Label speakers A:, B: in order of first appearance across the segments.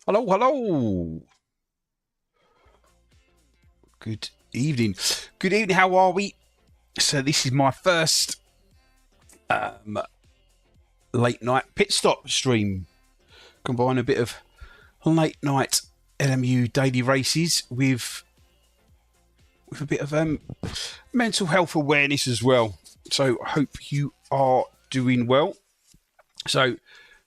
A: Hello, hello. Good evening. Good evening. How are we? So this is my first late night pit stop stream. Combine a bit of late night LMU daily races with a bit of mental health awareness as well. So I hope you are doing well. So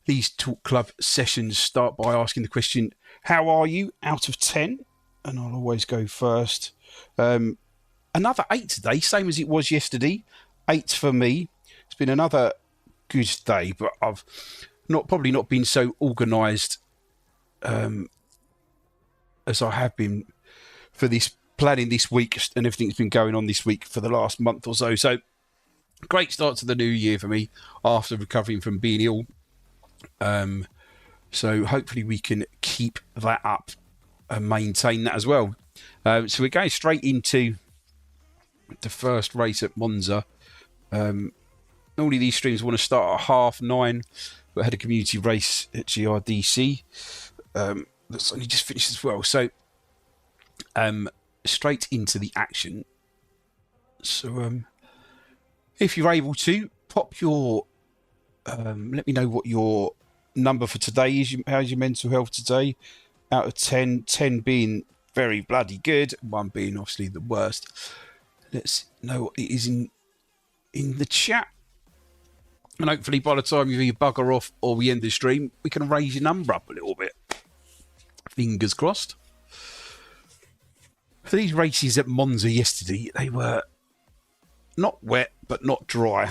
A: these Talk Club sessions start by asking the question, how are you out of 10? And I'll always go first. Another 8 today, same as it was yesterday. 8 for me. It's been another good day, but I've probably not been so organised as I have been for this planning this week and everything that's been going on this week for the last month or so. So great start to the new year for me after recovering from being ill. So hopefully we can keep that up and maintain that as well. So we're going straight into the first race at Monza. Normally these streams want to start at 9:30, but I had a community race at GRDC that's only just finished as well. So straight into the action. So if you're able to, pop your... let me know what your number for today is. How's your mental health today? Out of 10, 10 being very bloody good, 1 being obviously the worst. Let's know what it is in the chat. And hopefully by the time you either bugger off or we end the stream, we can raise your number up a little bit. Fingers crossed. For these races at Monza yesterday, they were not wet, but not dry.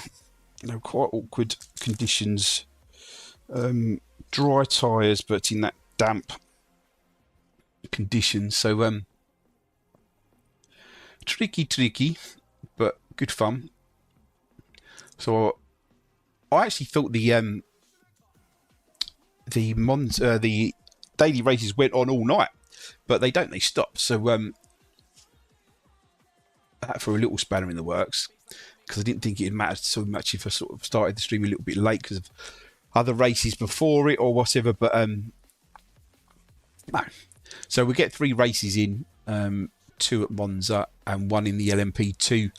A: They were quite awkward conditions. Dry tyres, but in that damp condition. So tricky, but good fun. So I actually thought the daily races went on all night, but they don't. They stop. So that for a little spanner in the works, because I didn't think it mattered so much if I sort of started the stream a little bit late because of other races before it or whatever. But no. So we get 3 races in, 2 at Monza and 1 in the LMP2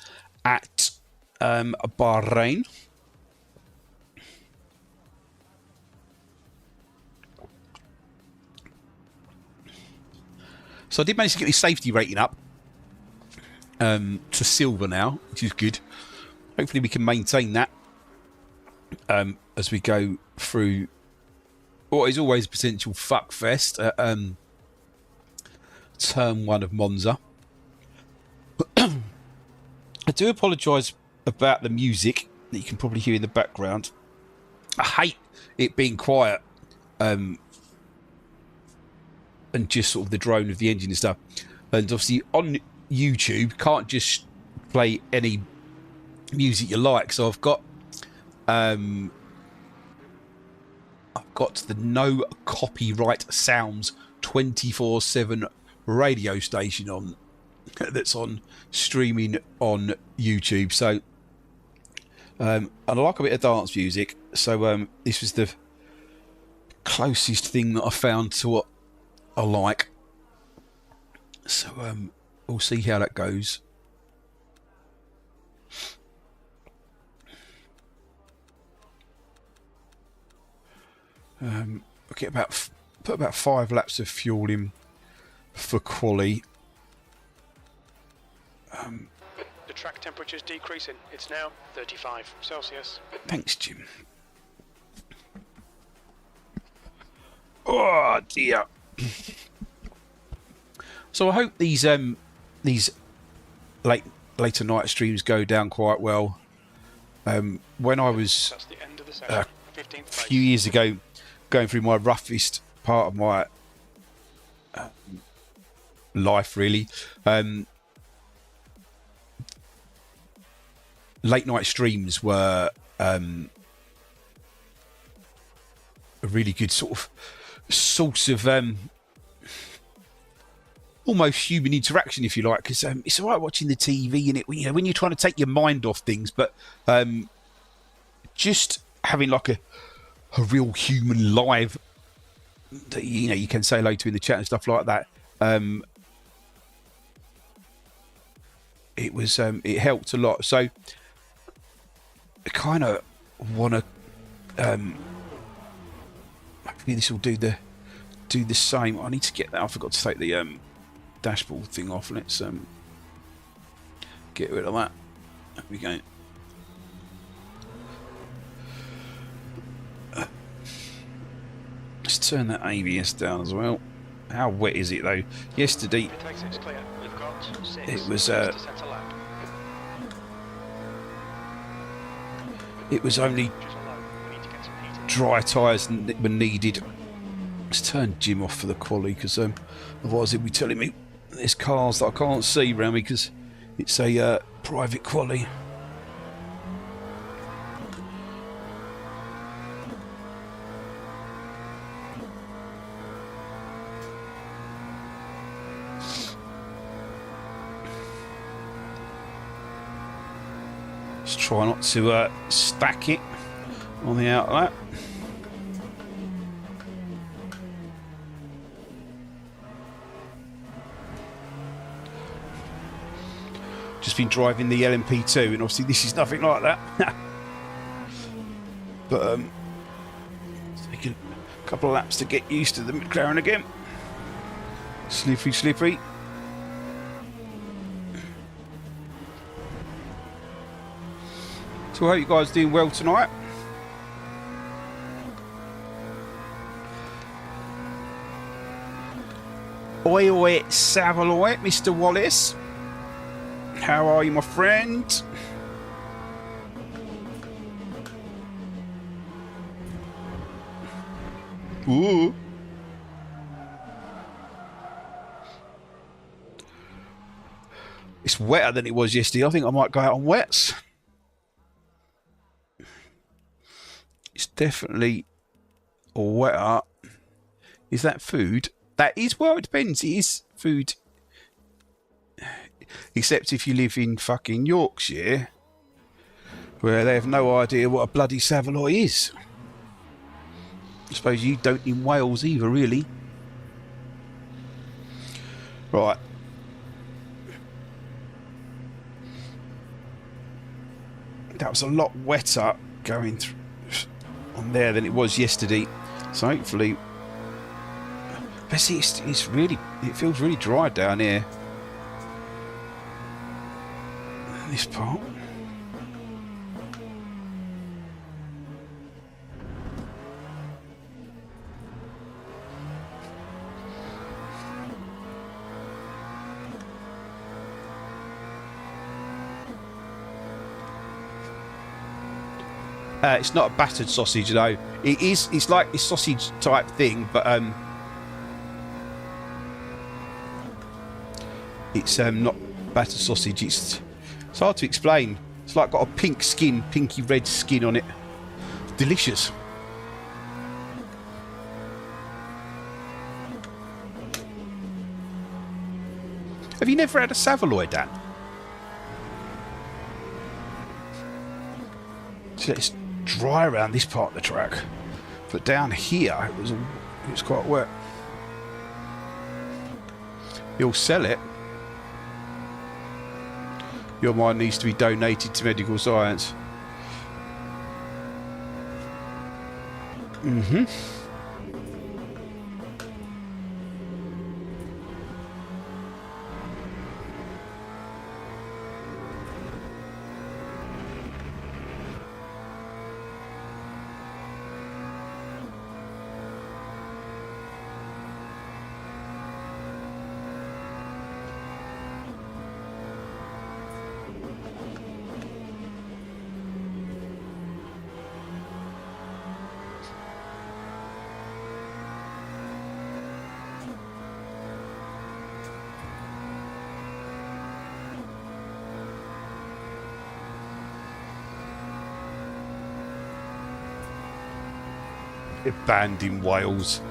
A: at Bahrain. So I did manage to get the safety rating up to silver now, which is good. Hopefully we can maintain that as we go through what is always a potential fuck fest at turn 1 of Monza. I do apologise about the music that you can probably hear in the background. I hate it being quiet and just sort of the drone of the engine and stuff. And obviously on YouTube, can't just play any music you like. So I've got the no copyright sounds 24/7 radio station on that's on streaming on YouTube. So and I like a bit of dance music. So this was the closest thing that I found to what I like. So we'll see how that goes. Okay, put about 5 laps of fuel in for quali.
B: The track temperature is decreasing. It's now 35 Celsius.
A: Thanks, Jim. Oh dear. So I hope these later night streams go down quite well. When I was
B: That's the end of the session. 15th
A: a few years ago going through my roughest part of my life, really, late night streams were a really good sort of source of almost human interaction, if you like, because it's all right watching the TV and it, you know, when you're trying to take your mind off things, but just having like a real human live that you can say hello to in the chat and stuff like that. It helped a lot. So I kind of want to. Hopefully this will do the same. I need to get that. I forgot to take the dashboard thing off. Let's get rid of that. There we go. Let's turn that ABS down as well. How wet is it though? Yesterday it was only dry tyres were needed. Let's turn Jim off for the quali because otherwise he'll be telling me there's cars that I can't see around me because it's a private quali. Just try not to stack it on the outlet. Just been driving the LMP2 and obviously this is nothing like that. But it's taking a couple of laps to get used to the McLaren again. Slippery, slippery. So I hope you guys are doing well tonight. Oi, oi, Savaloy, Mr. Wallace. How are you, my friend? Ooh. It's wetter than it was yesterday. I think I might go out on wets. It's definitely wetter. Is that food? That is, well, it depends. It is food. Except if you live in fucking Yorkshire, where they have no idea what a bloody Savaloy is. I suppose you don't in Wales either, really. Right. That was a lot wetter going through on there than it was yesterday. So hopefully... But see, it's really... It feels really dry down here. This part. It's not a battered sausage though. It is. It's like a sausage type thing, but it's not battered sausage. It's hard to explain. It's like got a pink skin, pinky red skin on it. Delicious. Have you never had a Savaloy, Dan? So it's dry around this part of the track, but down here it was quite wet. You'll sell it. Your mind needs to be donated to medical science. Mm-hmm. They're banned in Wales.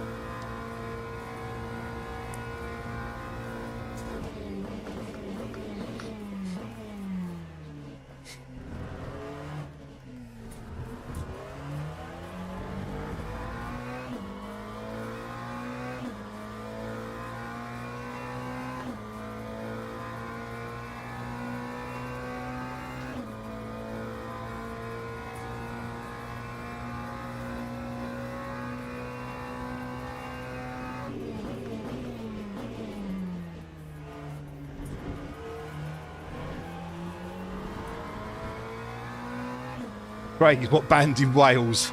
A: Craig, what band in Wales?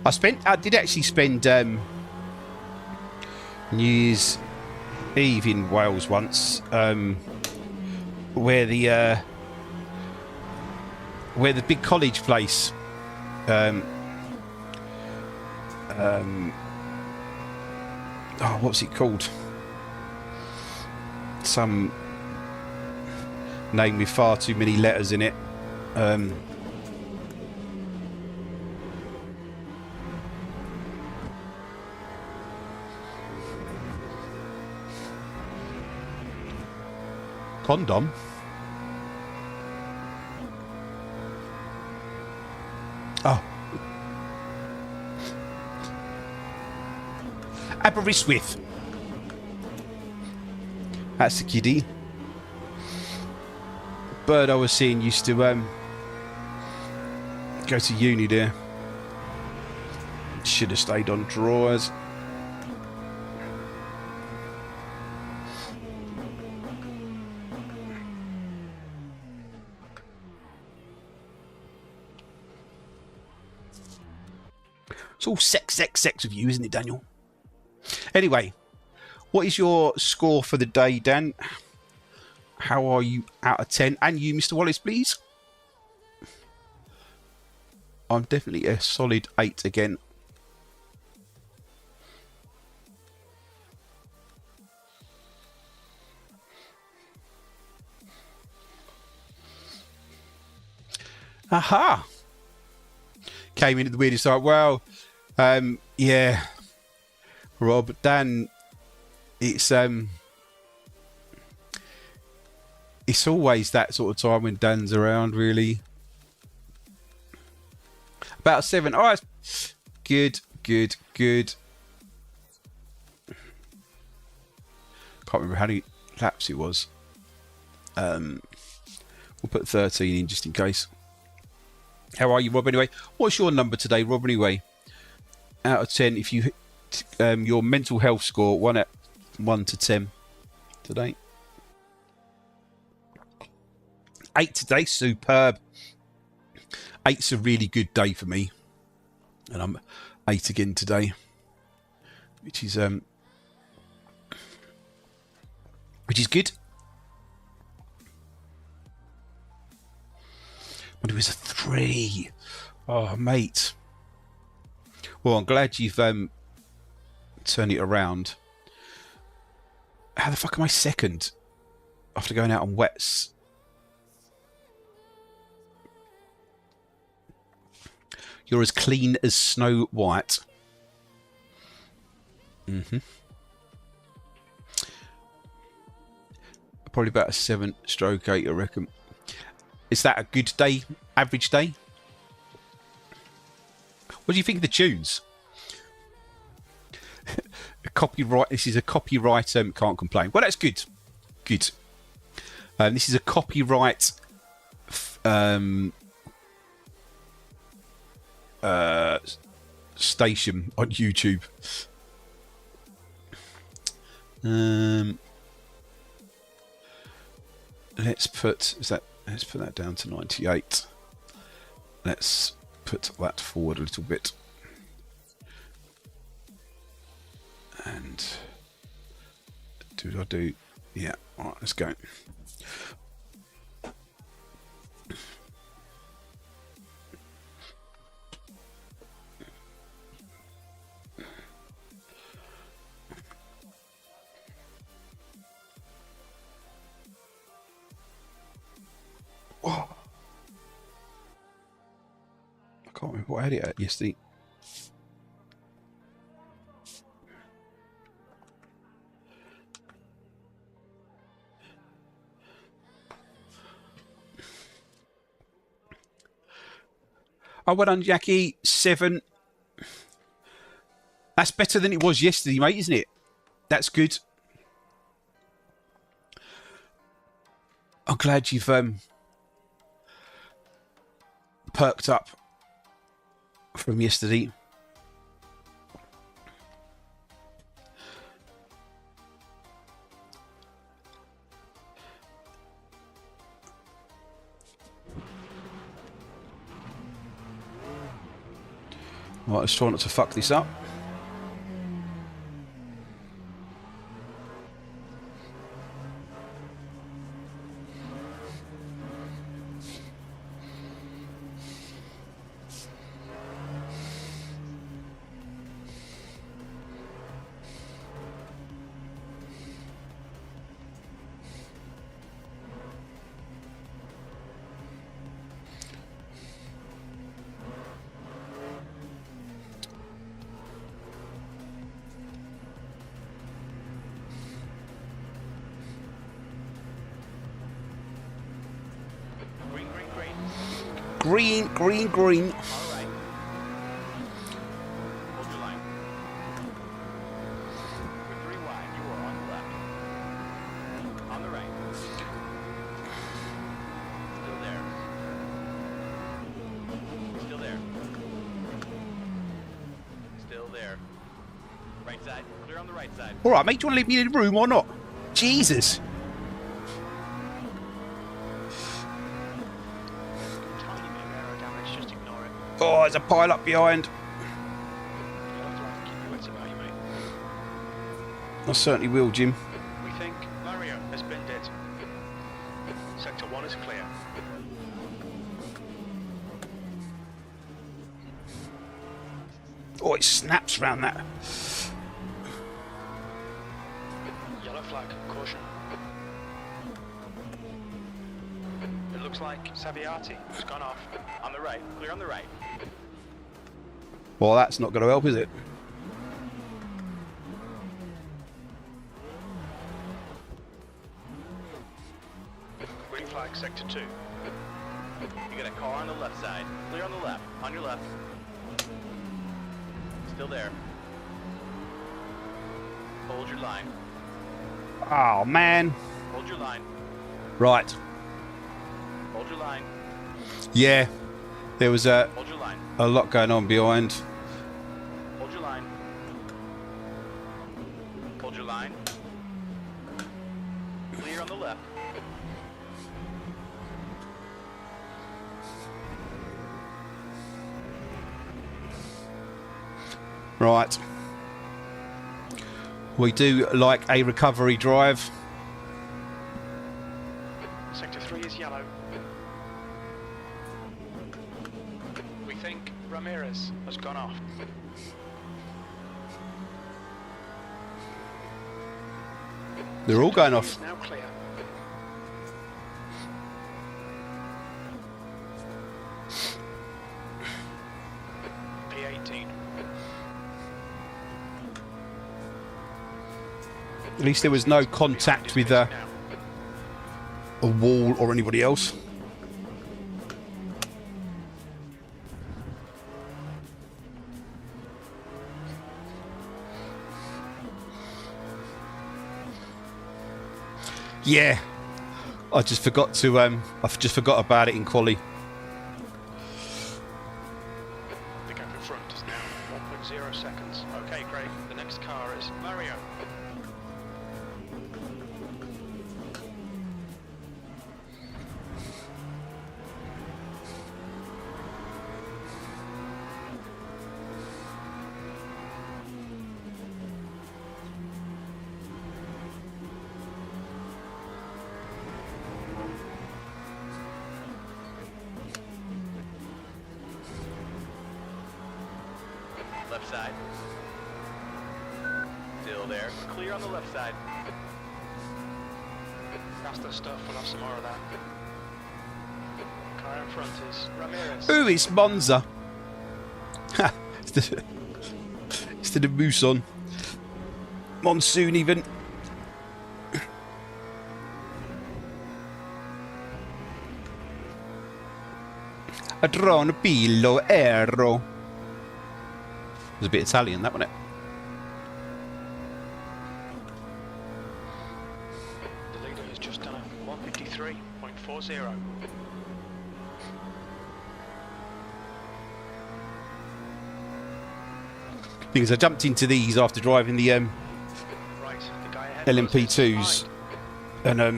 A: I did actually spend New Year's Eve in Wales once, where the big college place, what's it called? Some name with far too many letters in it. Condom? Oh. Aberystwyth. That's the kiddie. Bird I was seeing used to go to uni there. Should have stayed on drawers. It's all sex with you, isn't it, Daniel? Anyway, what is your score for the day, Dan? How are you out of 10? And you, Mr. Wallace, please. I'm definitely a solid 8 again. Aha! Came in at the weirdest time. Well, yeah, Rob, Dan, it's always that sort of time when Dan's around, really. About 7. Oh, that's good. Can't remember how many laps it was. We'll put 13 in just in case. How are you, Rob, anyway? What's your number today, Rob, anyway? Out of 10, if you hit your mental health score, 1 to 10 today. 8 today, superb. 8's a really good day for me. And I'm 8 again today. Which is good. But it was a 3. Oh, mate. Well, I'm glad you've turned it around. How the fuck am I second after going out on wets? You're as clean as Snow White. Probably about a 7/8, I reckon. Is that a good day? Average day? What do you think of the tunes? Copyright. This is a copyright. Can't complain. Well, that's good. Good. This is a copyright station on YouTube. Let's put that down to 98. Let's put that forward a little bit. And do? Yeah. All right, let's go. Oh. I can't remember what I had it at yesterday. Oh, well done, Jackie. 7. That's better than it was yesterday, mate, isn't it? That's good. I'm glad you've perked up from yesterday. Right, let's try not to fuck this up. Green, green, green.
B: All right. Hold your line. We're 3 wide. You are on the left. On the right. Still there. Still there. Still there. Right side. Clear on the right side.
A: All right, mate. Do you want to leave me in the room or not? Jesus.
B: Tiny bit of aero damage. Just ignore it.
A: Oh, there's a pile up behind.
B: Yellow flag. Keep your wits about you, mate.
A: I certainly will, Jim.
B: We think Mario has binned it. Sector 1 is clear.
A: Oh, it snaps round that.
B: Yellow flag. Caution. It looks like Saviati has gone off. On the right. Clear on the right.
A: Well, that's not going to help, is it?
B: Green flag. Sector 2. You got a car on the left side. Clear on the left. On your left. Still there. Hold your line.
A: Oh, man.
B: Hold your line.
A: Right.
B: Hold your line.
A: Yeah. There was a
B: Hold your line.
A: lot going on behind.
B: Hold your line. Hold your line. Clear on the left.
A: Right. We do like a recovery drive.
B: Sector 3 is yellow. We think Ramirez has gone off.
A: They're all going
B: Sector
A: off.
B: 3 is now clear. P18.
A: At least there was no contact with a wall or anybody else. Yeah, I just forgot to. I just forgot about it in quali.
B: The gap in front is now 1.0 seconds. Okay, great. The next car is Mario. Left side. Still there. Clear on the left side. That's the stuff. We'll have some more of that. Car in front is Ramirez.
A: Who is Monza? Ha! It's the Muson. Monsoon even. Adron Pillo Aero. It was a bit Italian, that, wasn't it?
B: The leader has just done a 153.40.
A: Because I jumped into these after driving the
B: Right, the guy ahead
A: LMP2s, and
B: All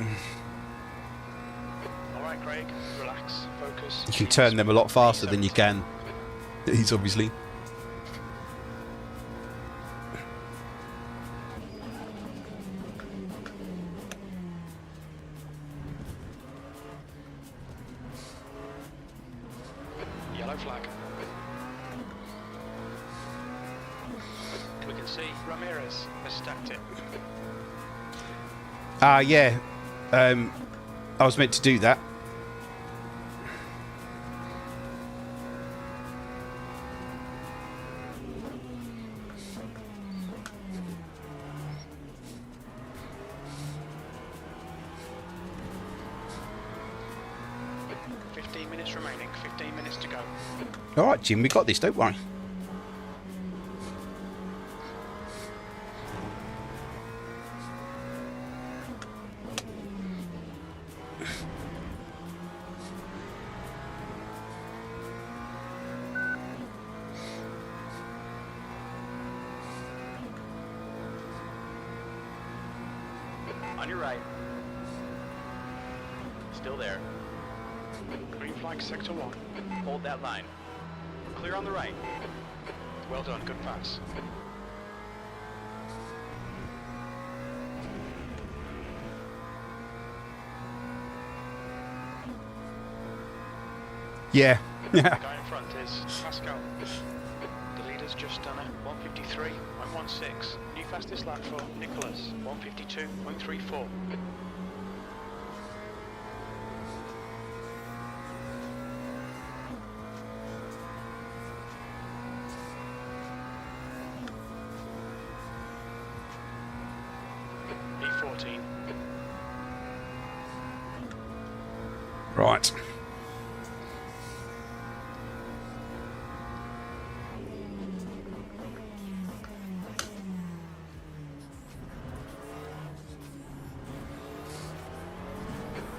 B: right, Craig, relax, focus.
A: you can turn them a lot faster than you can these, obviously.
C: Yellow flag. We can see Ramirez has stacked it.
A: Yeah. I was meant to do that.
C: Minutes remaining, 15 minutes to go.
A: All right, Jim, we got this. Don't worry.
B: On your right. Still there.
C: Green flag, sector 1.
B: Hold that line. Clear on the right.
C: Well done, good pass.
A: Yeah.
C: The guy in front is Pascal. The leader's just done a 153.16. New fastest lap for Nicholas, 152.34. E14.
A: Right.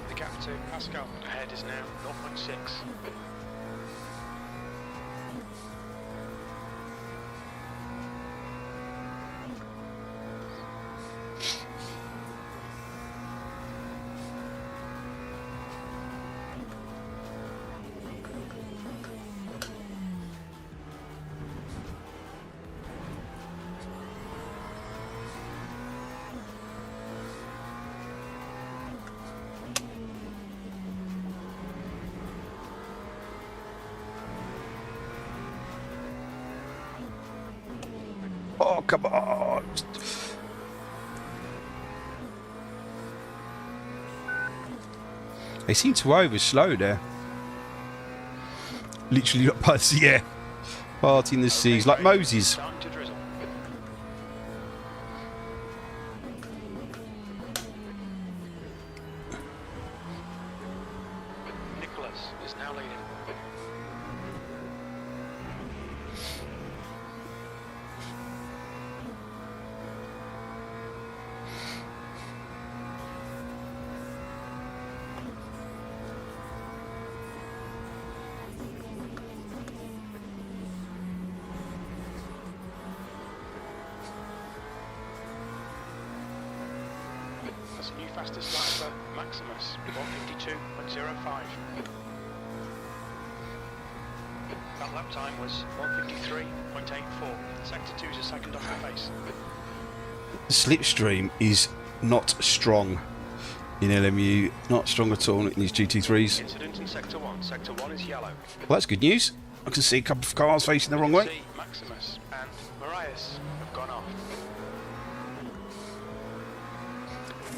C: The gap to Pascal ahead is now 0.6.
A: Oh, come on. They seem to over slow there. Literally, yeah. Parting the seas like Moses.
C: Starting to drizzle. Nicholas is now leading. That's a new fastest lap for Maximus, 152.05. That lap time was 153.84. Sector 2 is a second off the pace.
A: The slipstream is not strong in LMU. Not strong at all in these GT3s.
C: Incident in Sector 1. Sector 1 is yellow.
A: Well, that's good news. I can see a couple of cars facing the wrong way.
C: See Maximus and Marias have gone off.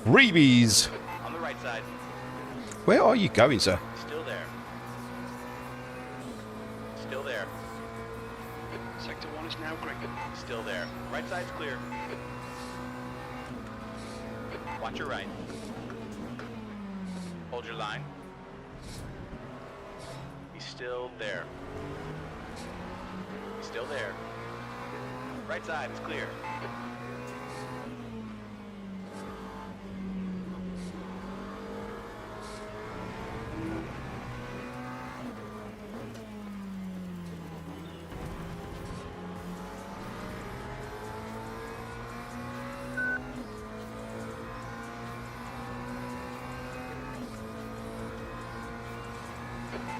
A: Reebies!
B: On the right side.
A: Where are you going, sir?
B: Still there. Still there.
C: Sector 1 is now green.
B: Still there. Right side's clear. Watch your right. Hold your line. He's still there. He's still there. Right side is clear.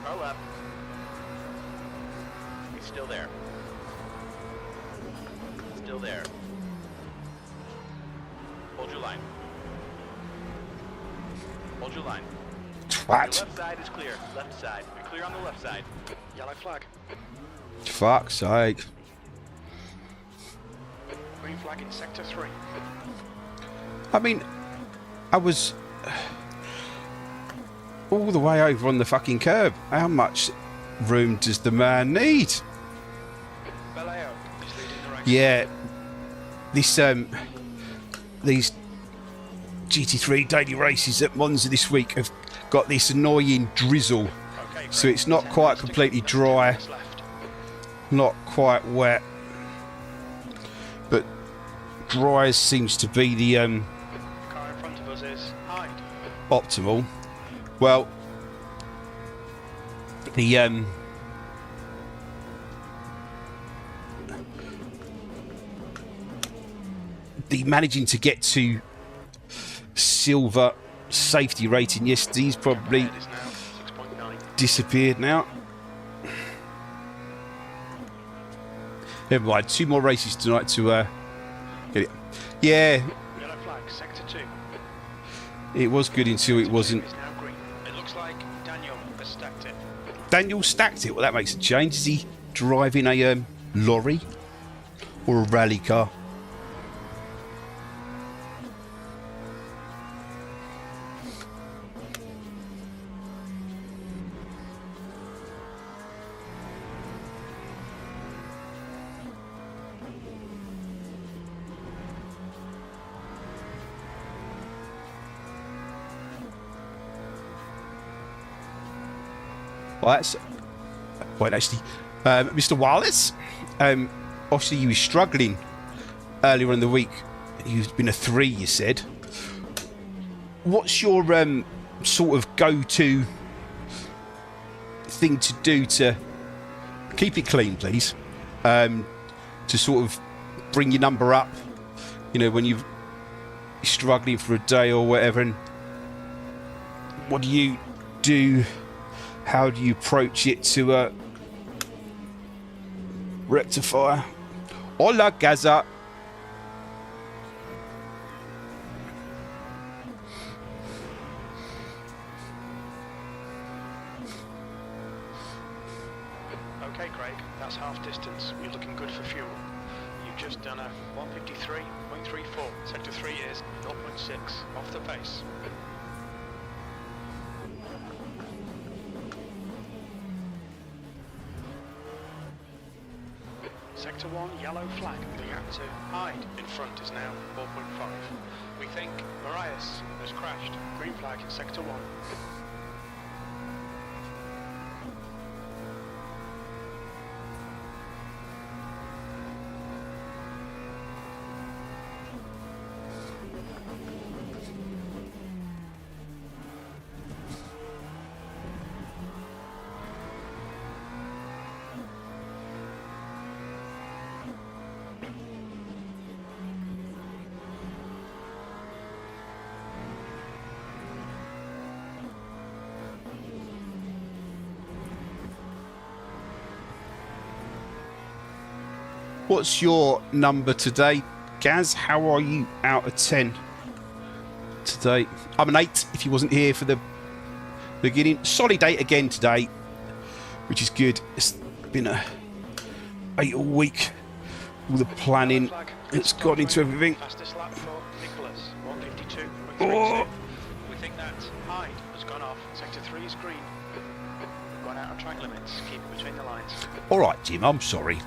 B: Roll up. He's still there. Still there. Hold your line. Hold your line.
A: What?
B: Left side is clear. Left side. You're clear on the left side.
C: Yellow flag.
A: Fuck's sake.
C: Green flag in sector 3.
A: I mean, I was all the way over on the fucking curb. How much room does the man need?
C: Vallejo is leading the race.
A: Yeah, this these GT3 daily races at Monza this week have got this annoying drizzle,
C: Okay,
A: so it's not
C: 10
A: quite
C: minutes to
A: completely
C: go.
A: dry,
C: 10 minutes left.
A: not quite wet, but dry seems to be the
C: The car in front of us is Hyde.
A: optimal. Well, the managing to get to silver safety rating yesterday's probably
C: Red is now 6.9.
A: disappeared now. Never mind, 2 more races tonight to get it. Yeah,
C: Yellow flag, sector 2.
A: it was good until it wasn't.
C: Is now green. It looks like Daniel has stacked it.
A: Daniel stacked it. Well, that makes a change. Is he driving a lorry or a rally car? Well, that's a point actually. Mr. Wallace, obviously you were struggling earlier in the week. You've been a 3, you said. What's your sort of go-to thing to do to keep it clean, please? To sort of bring your number up, you know, when you're struggling for a day or whatever. And what do you do? How do you approach it to rectify? Hola, Gaza.
C: Okay, Craig, that's half distance. You're looking good for fuel. You've just done a 153.34. Sector 3 is 0.6 off the pace. Sector 1, yellow flag. The gap to Hyde in front is now 4.5. We think Marias has crashed. Green flag in sector 1.
A: What's your number today, Gaz? How are you out of 10 today? I'm an 8 if you wasn't here for the beginning. Solid 8 again today, which is good. It's been a 8 all week. All the planning that's gone into everything.
C: Fastest lap for Nicholas, 152.32.
A: Oh.
C: We think that Hyde has gone off. Sector 3 is green. We've gone out of track limits. Keep it between the lines.
A: All right, Jim, I'm sorry.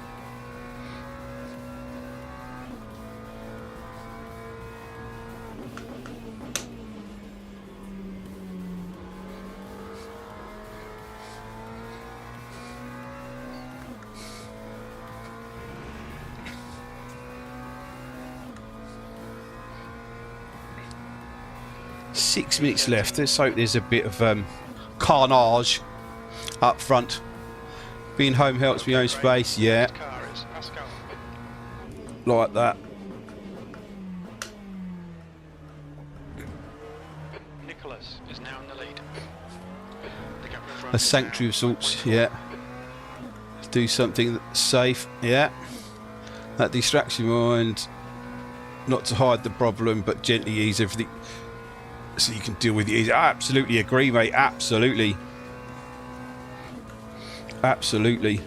A: Six minutes left. Let's hope there's a bit of carnage up front. Being home helps me own space. Yeah,
C: Next car is Pascal.
A: like that.
C: Nicholas is now in the lead. The gap in front
A: A
C: is
A: sanctuary
C: now
A: of sorts.
C: 1.4.
A: Yeah. Do something that's safe. Yeah. That distracts your mind. Not to hide the problem, but gently ease everything. so you can deal with it. I absolutely agree, mate. Absolutely. Absolutely.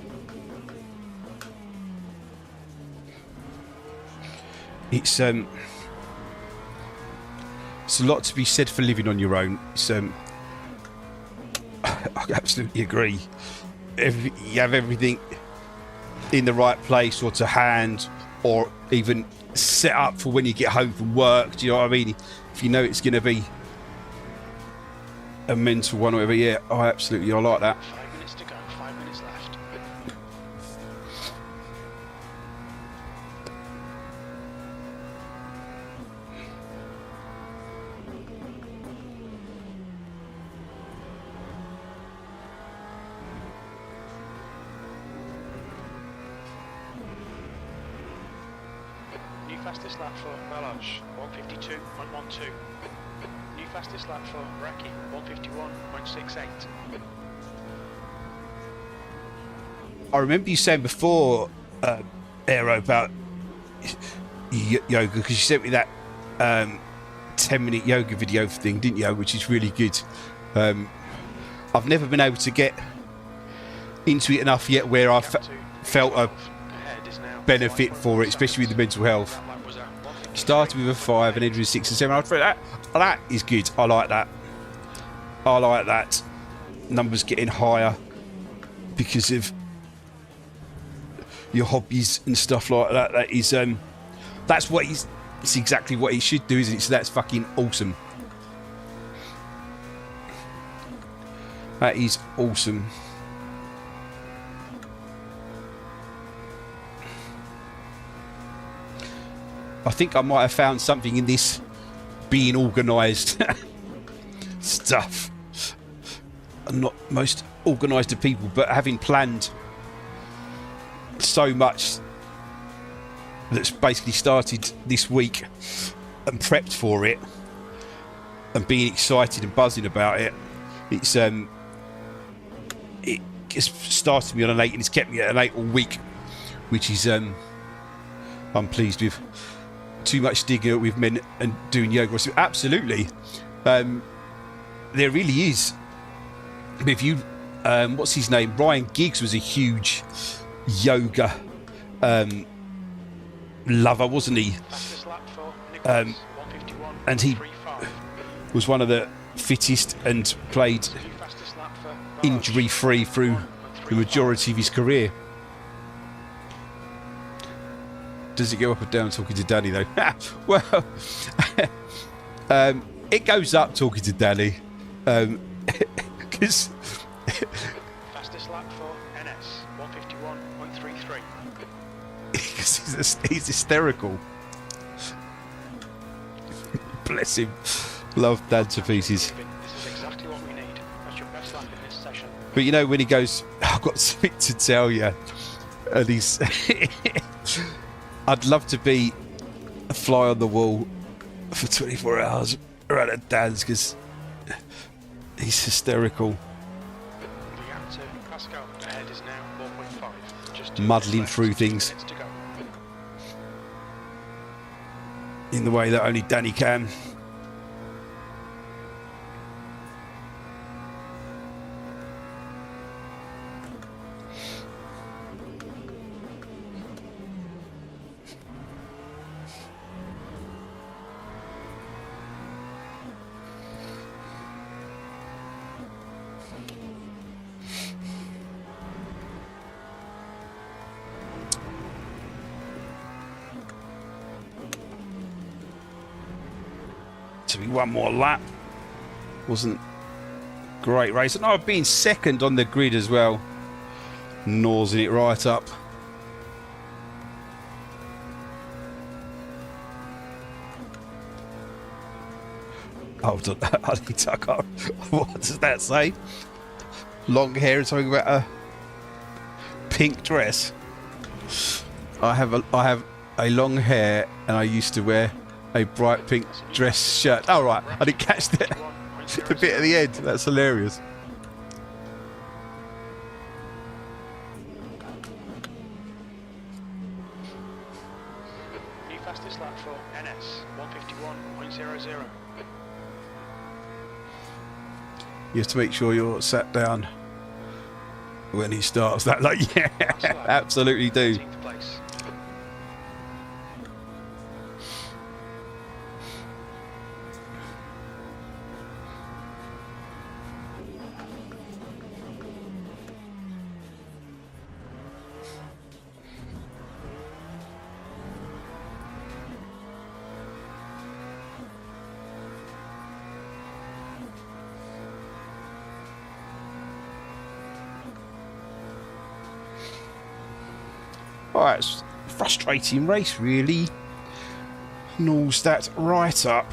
A: It's a lot to be said for living on your own. It's I absolutely agree. You have everything in the right place or to hand, or even set up for when you get home from work. Do you know what I mean? If you know it's going to be a mental one or whatever, yeah, I like that.
C: 5 minutes to go, 5 minutes left. New fastest lap for Melosh, 152.12. New fastest lap for Raki, 151.68.
A: I remember you saying before, Aero, about yoga, because you sent me that 10-minute yoga video thing, didn't you? Which is really good. I've never been able to get into it enough yet where I felt a benefit for it, especially with the mental health. Started with a 5 and ended with 6 and 7. I thought that is good. I like that. I like that. Numbers getting higher because of your hobbies and stuff like that. That is that's what he's. It's exactly what he should do, isn't it? So that's fucking awesome. That is awesome. I think I might have found something in this being organised stuff. I'm not most organised of people, but having planned so much that's basically started this week and prepped for it and being excited and buzzing about it, it's started me on an 8 and it's kept me at an 8 all week, which is I'm pleased with. Too much digging with men and doing yoga. Absolutely. There really is. If you what's his name? Ryan Giggs was a huge yoga lover, wasn't he? And he was one of the fittest and played injury free through the majority of his career. Does it go up or down talking to Danny though? Well, it goes up talking to Danny, because
C: fastest lap for NS, 151.33.
A: he's hysterical. Bless him. Love Dad to pieces.
C: This is exactly what we need. That's your best lap in this session.
A: But you know when he goes, I've got something to tell you, and he's. I'd love to be a fly on the wall for 24 hours around at Dan's because he's hysterical.
C: Pascal, ahead is now 4.5. Just
A: muddling through things in the way that only Danny can. To be one more lap. Wasn't great race. And I've been second on the grid as well. Nosing it right up. Hold on. I can't. What does that say? Long hair and something about a pink dress. I have a long hair and I used to wear a bright pink dress shirt. Oh, right. I didn't catch the bit at the end. That's hilarious.
C: New fastest lap for NS, 151.00.
A: You have to make sure you're sat down when he starts that. Like, yeah,
C: Last lap,
A: absolutely do.
C: 13th place.
A: Alright, it's a frustrating race, really. Nulls that right up.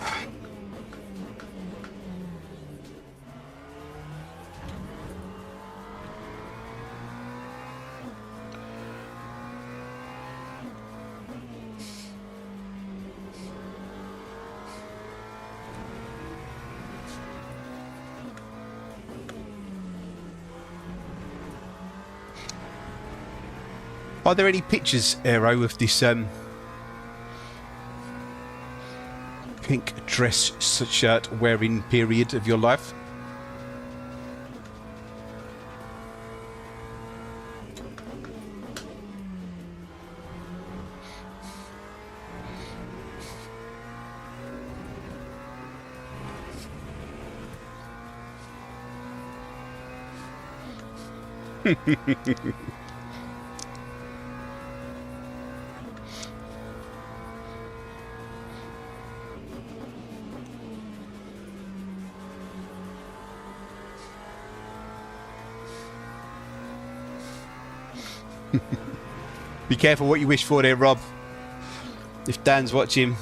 A: Are there any pictures, Aero, of this pink dress shirt wearing period of your life? Be careful what you wish for there, Rob. If Dan's watching.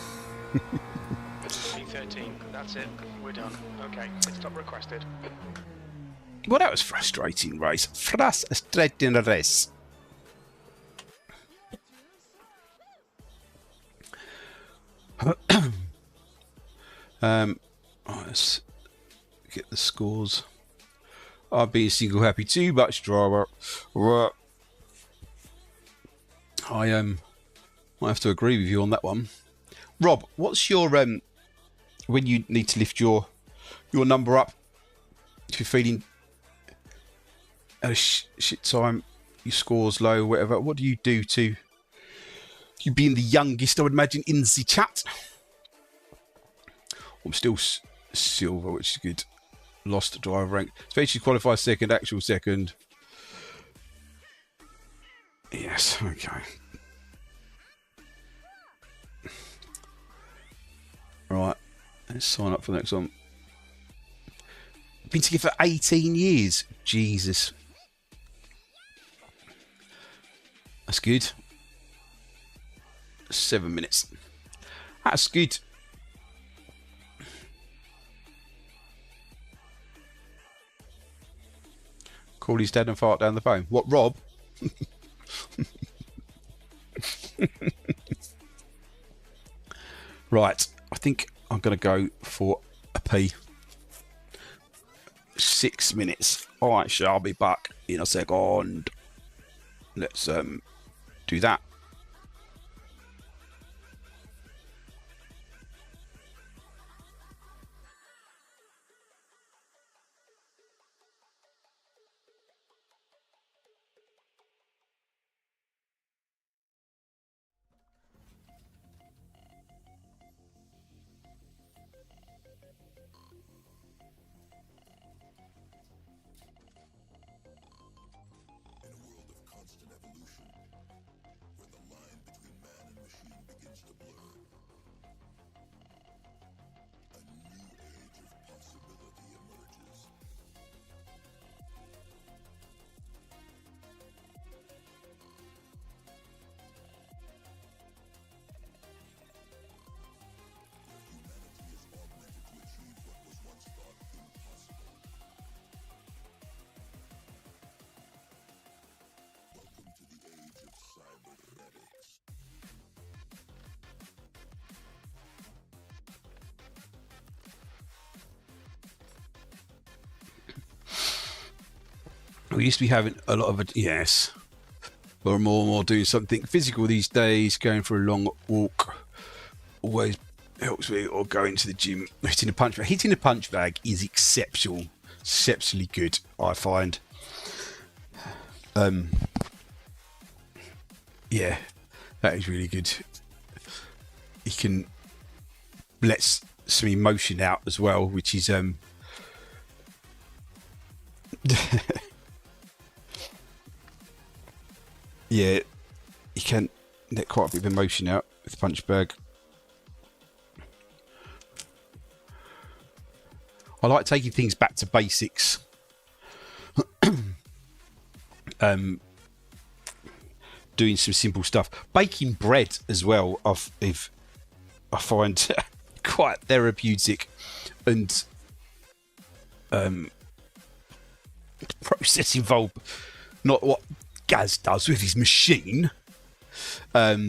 C: P13, that's it. We're done. Okay, pit stop requested.
A: Well, that was frustrating race. Frustrating race. Let's get the scores. I've been single happy too much drama. I have to agree with you on that one. Rob, what's your when you need to lift your number up if you're feeling at a shit time, your score's low, whatever? What do you do to you being the youngest? I would imagine in the chat. I'm still silver, which is good. Lost driver rank, especially qualified second, actual second. Yes, okay. Right, let's sign up for the next one. Been together for 18 years. Jesus. That's good. 7 minutes. That's good. Call his dad and fart down the phone. What, Rob? Right, I think I'm going to go for a P. 6 minutes. I shall be back in a second. Let's do that. We used to be having a lot of it, yes. We're more and more doing something physical these days, going for a long walk. Always helps me, or going to the gym. Hitting a punch bag. Hitting a punch bag is exceptional. exceptionally good, I find. Yeah, that is really good. He can let some emotion out as well, which is yeah, he can let quite a bit of emotion out with the punch bag. I like taking things back to basics. Doing some simple stuff. Baking bread as well, I find quite therapeutic, and the process involved, not what Gaz does with his machine, but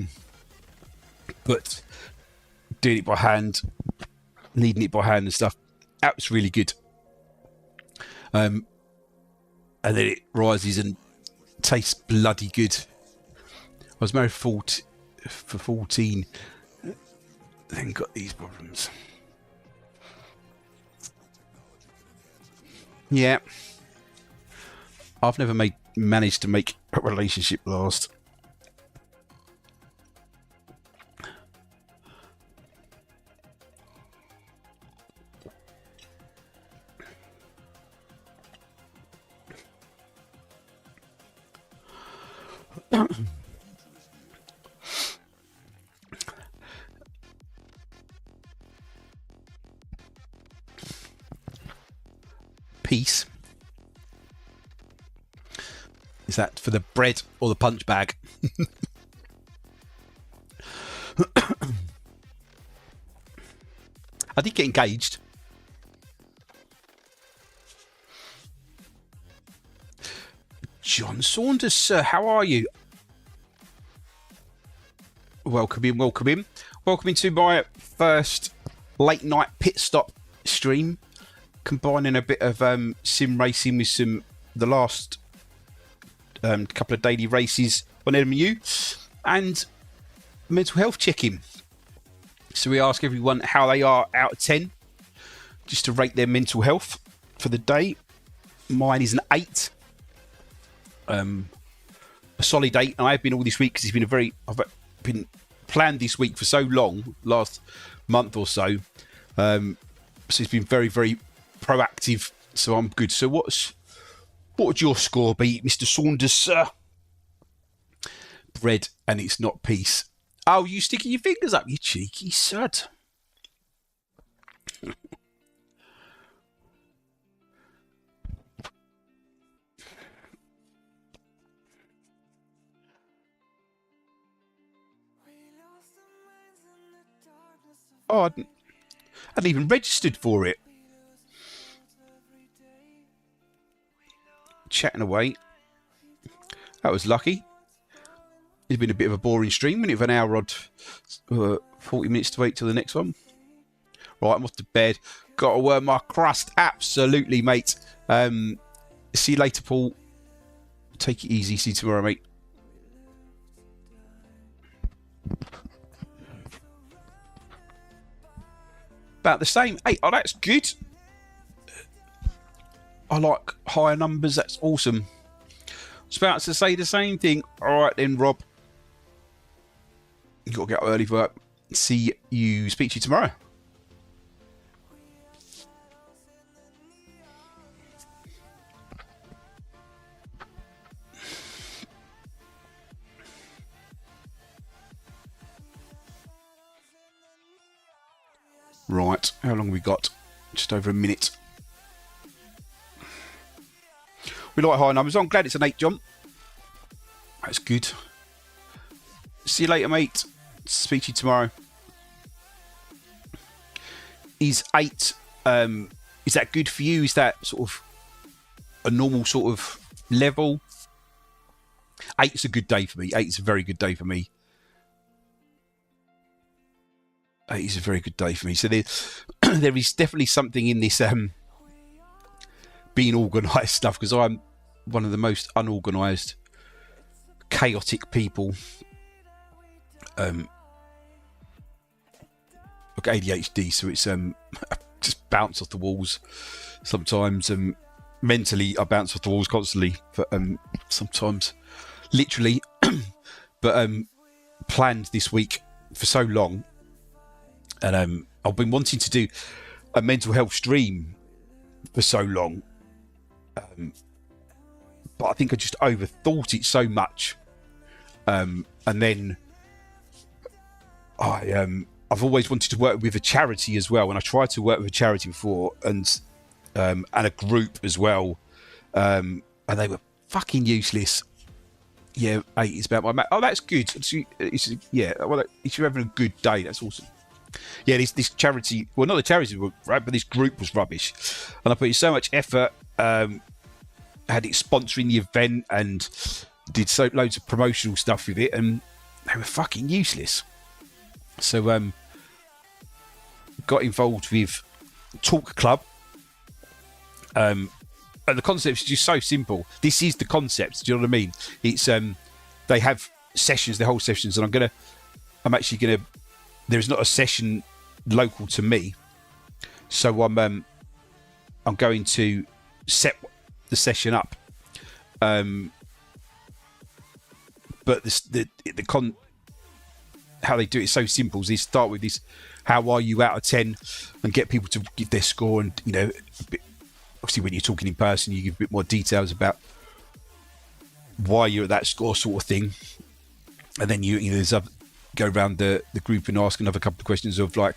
A: doing it by hand, kneading it by hand and stuff. That was really good. And then it rises and tastes bloody good. I was married for 14, then got these problems. Yeah. I've never managed to make a relationship last. Piece. Is that for the bread or the punch bag? I did get engaged. John Saunders, sir, how are you? Welcome in, welcome in. Welcome into my first late night pit stop stream, combining a bit of sim racing with the last couple of daily races on LMU and mental health check-in. So we ask everyone how they are out of 10, just to rate their mental health for the day. Mine is an 8. A solid 8. And I've been all this week because I've been planned this week for so long, last month or so. So it's been very, very proactive. So I'm good. So what would your score be, Mr. Saunders, sir? Bread and it's not peace. Oh, you sticking your fingers up, you cheeky sod. Oh, I hadn't even registered for it. Chatting away. That was lucky. It's been a bit of a boring stream, wouldn't it? Of an hour odd, 40 minutes to wait till the next one. Right, I'm off to bed. Got to wear my crust. Absolutely, mate. See you later, Paul. Take it easy. See you tomorrow, mate. About the same. Hey, oh, that's good. I like higher numbers. That's awesome. I was about to say the same thing. All right then, Rob. You got to get up early for work. Speak to you tomorrow. Right, how long have we got? Just over a minute. We like high numbers. I'm glad it's an 8, John. That's good. See you later, mate. Speak to you tomorrow. Is 8, is that good for you? Is that sort of a normal sort of level? 8 is a good day for me. 8 is a very good day for me. 8 is a very good day for me. So there is definitely something in this being organised stuff, because I'm one of the most unorganised, chaotic people. I've got ADHD, so it's just bounce off the walls sometimes. mentally I bounce off the walls constantly, but sometimes literally. But planned this week for so long, and I've been wanting to do a mental health stream for so long, but I think I just overthought it so much, and then I've always wanted to work with a charity as well, and I tried to work with a charity before, and a group as well, and they were fucking useless. Yeah, 8 is about my mate. Oh, that's good. Yeah, well, if you're having a good day, that's awesome. Yeah, this charity, well, not the charity, right, but this group was rubbish. And I put in so much effort, had it sponsoring the event and did loads of promotional stuff with it, and they were fucking useless. So, got involved with Talk Club. And the concept is just so simple. This is the concept. Do you know what I mean? It's they have sessions, the whole sessions, and I'm actually gonna. There's not a session local to me, so I'm going to set the session up. But how they do it is so simple. They start with this: how are you out of 10, and get people to give their score, and obviously, when you're talking in person, you give a bit more details about why you're at that score, sort of thing. And then there's go around the group and ask another couple of questions of like,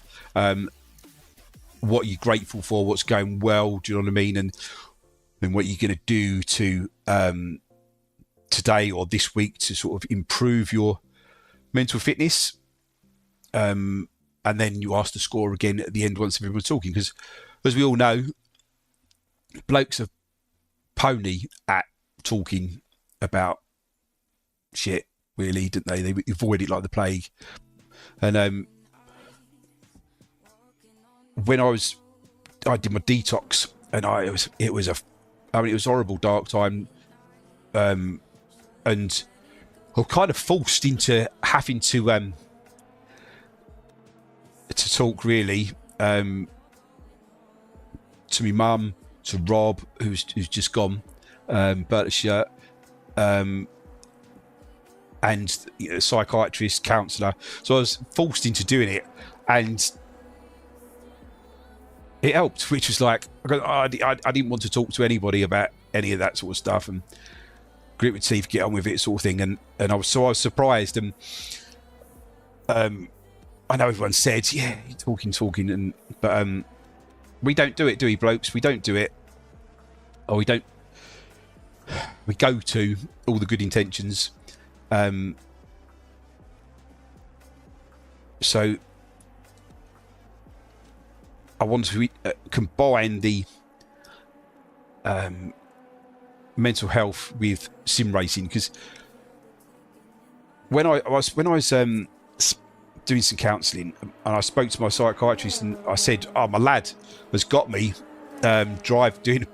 A: what are you grateful for? What's going well? Do you know what I mean? And then what you're going to do to today or this week to sort of improve your mental fitness. And then you ask the score again at the end once everyone's talking, because as we all know, blokes are pony at talking about shit, really, didn't they? They avoid it like the plague. And when I did my detox, and it was a horrible dark time, and I was kind of forced into having to talk, really, to my mum, to Rob, who's just gone, Berta Shirt, and psychiatrist, counsellor. So I was forced into doing it, and it helped. Which was like, I didn't want to talk to anybody about any of that sort of stuff, and grit with teeth, get on with it, sort of thing. And I was surprised, and I know everyone said, yeah, you're talking, but we don't do it, do we, blokes? We don't do it. Or we don't. We go to all the good intentions. So I want to combine the mental health with sim racing, because when I was doing some counselling, and I spoke to my psychiatrist, and I said, "Oh, my lad has got me doing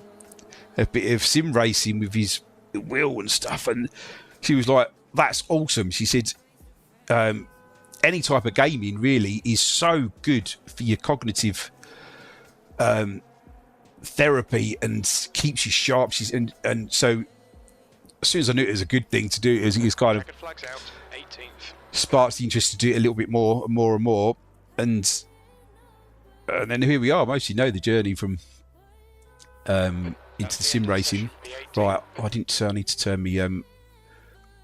A: a bit of sim racing with his wheel and stuff," and she was like, "That's awesome." She said, "Any type of gaming really is so good for your cognitive therapy and keeps you sharp." And so as soon as I knew it was a good thing to do, it was kind of sparks the interest to do it a little bit more and more and more, and then here we are. Most of you know the journey from into the sim racing. Right, I need to turn my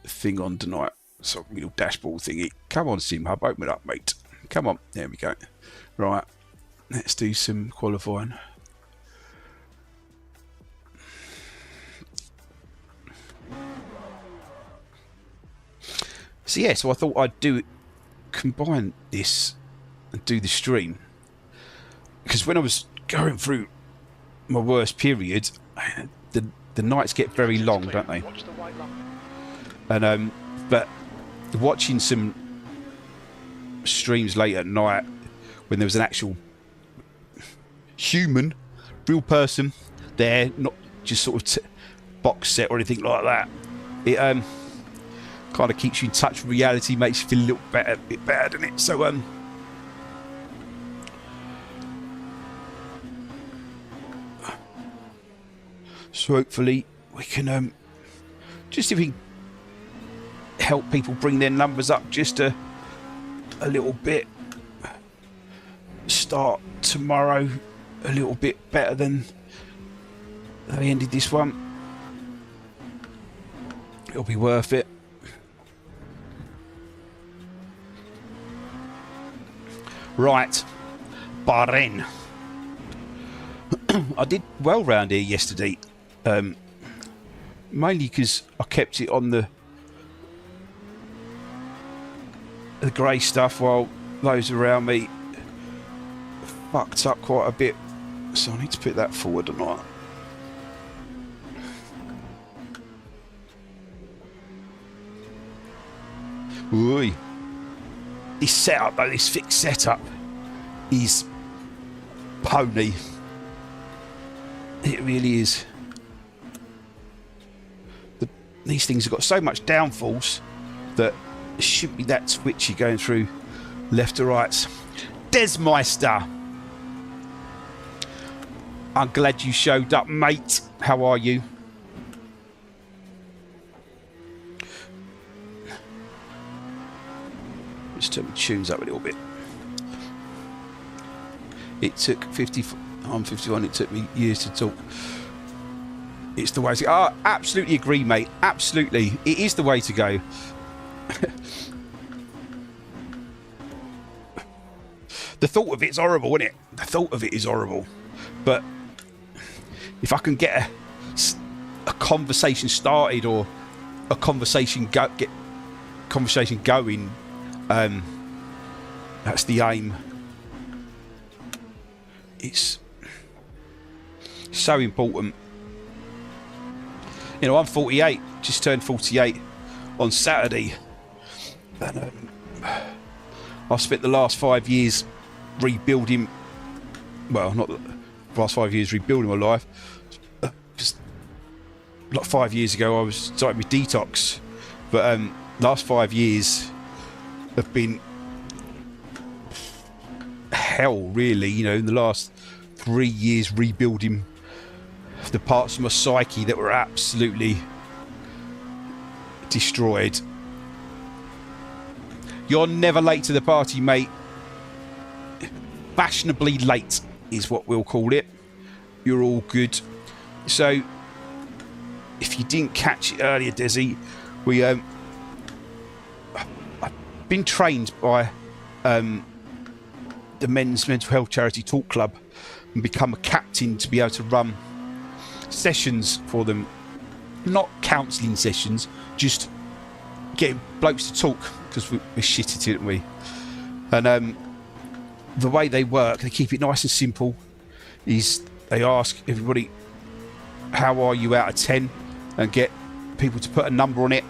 A: thing on tonight. So little dashboard thingy. Come on, Sim Hub, open it up, mate. Come on, there we go. Right, let's do some qualifying. So yeah, so I thought I'd combine this and do the stream, because when I was going through my worst period, the nights get very long, don't they? And but watching some streams late at night when there was an actual human, real person there, not just sort of box set or anything like that, it kind of keeps you in touch with reality, makes you feel a little bit better, doesn't it? So So hopefully we can just if we help people bring their numbers up just a little bit. Start tomorrow a little bit better than they ended this one. It'll be worth it. Right, Bahrain. I did well round here yesterday, mainly because I kept it on the grey stuff while those around me fucked up quite a bit. So I need to put that forward or not. Ooh. This setup though, this fixed setup is pony. It really is. These things have got so much downforce that it shouldn't be that twitchy going through left to right. Desmeister, I'm glad you showed up, mate. How are you? Just turn my tunes up a little bit. It took 50. I'm 51. It took me years to talk. It's the way to go. Oh, absolutely agree, mate. Absolutely, it is the way to go. The thought of it's horrible, isn't it? The thought of it is horrible. But if I can get a conversation started or a conversation get conversation going, that's the aim. It's so important. You know, I'm 48, just turned 48 on Saturday, and I've spent the last 5 years rebuilding. Well, not the last 5 years rebuilding my life. Just like 5 years ago, I was starting with detox, but last 5 years have been hell, really. You know, in the last 3 years, rebuilding the parts of my psyche that were absolutely destroyed. You're never late to the party, mate. Fashionably late is what we'll call it. You're all good. So, if you didn't catch it earlier, Desi, we I've been trained by the Men's Mental Health Charity Talk Club and become a captain to be able to run sessions for them. Not counselling sessions, just getting blokes to talk, because we're shit at it, aren't we? And the way they work, they keep it nice and simple, is they ask everybody, how are you out of 10, and get people to put a number on it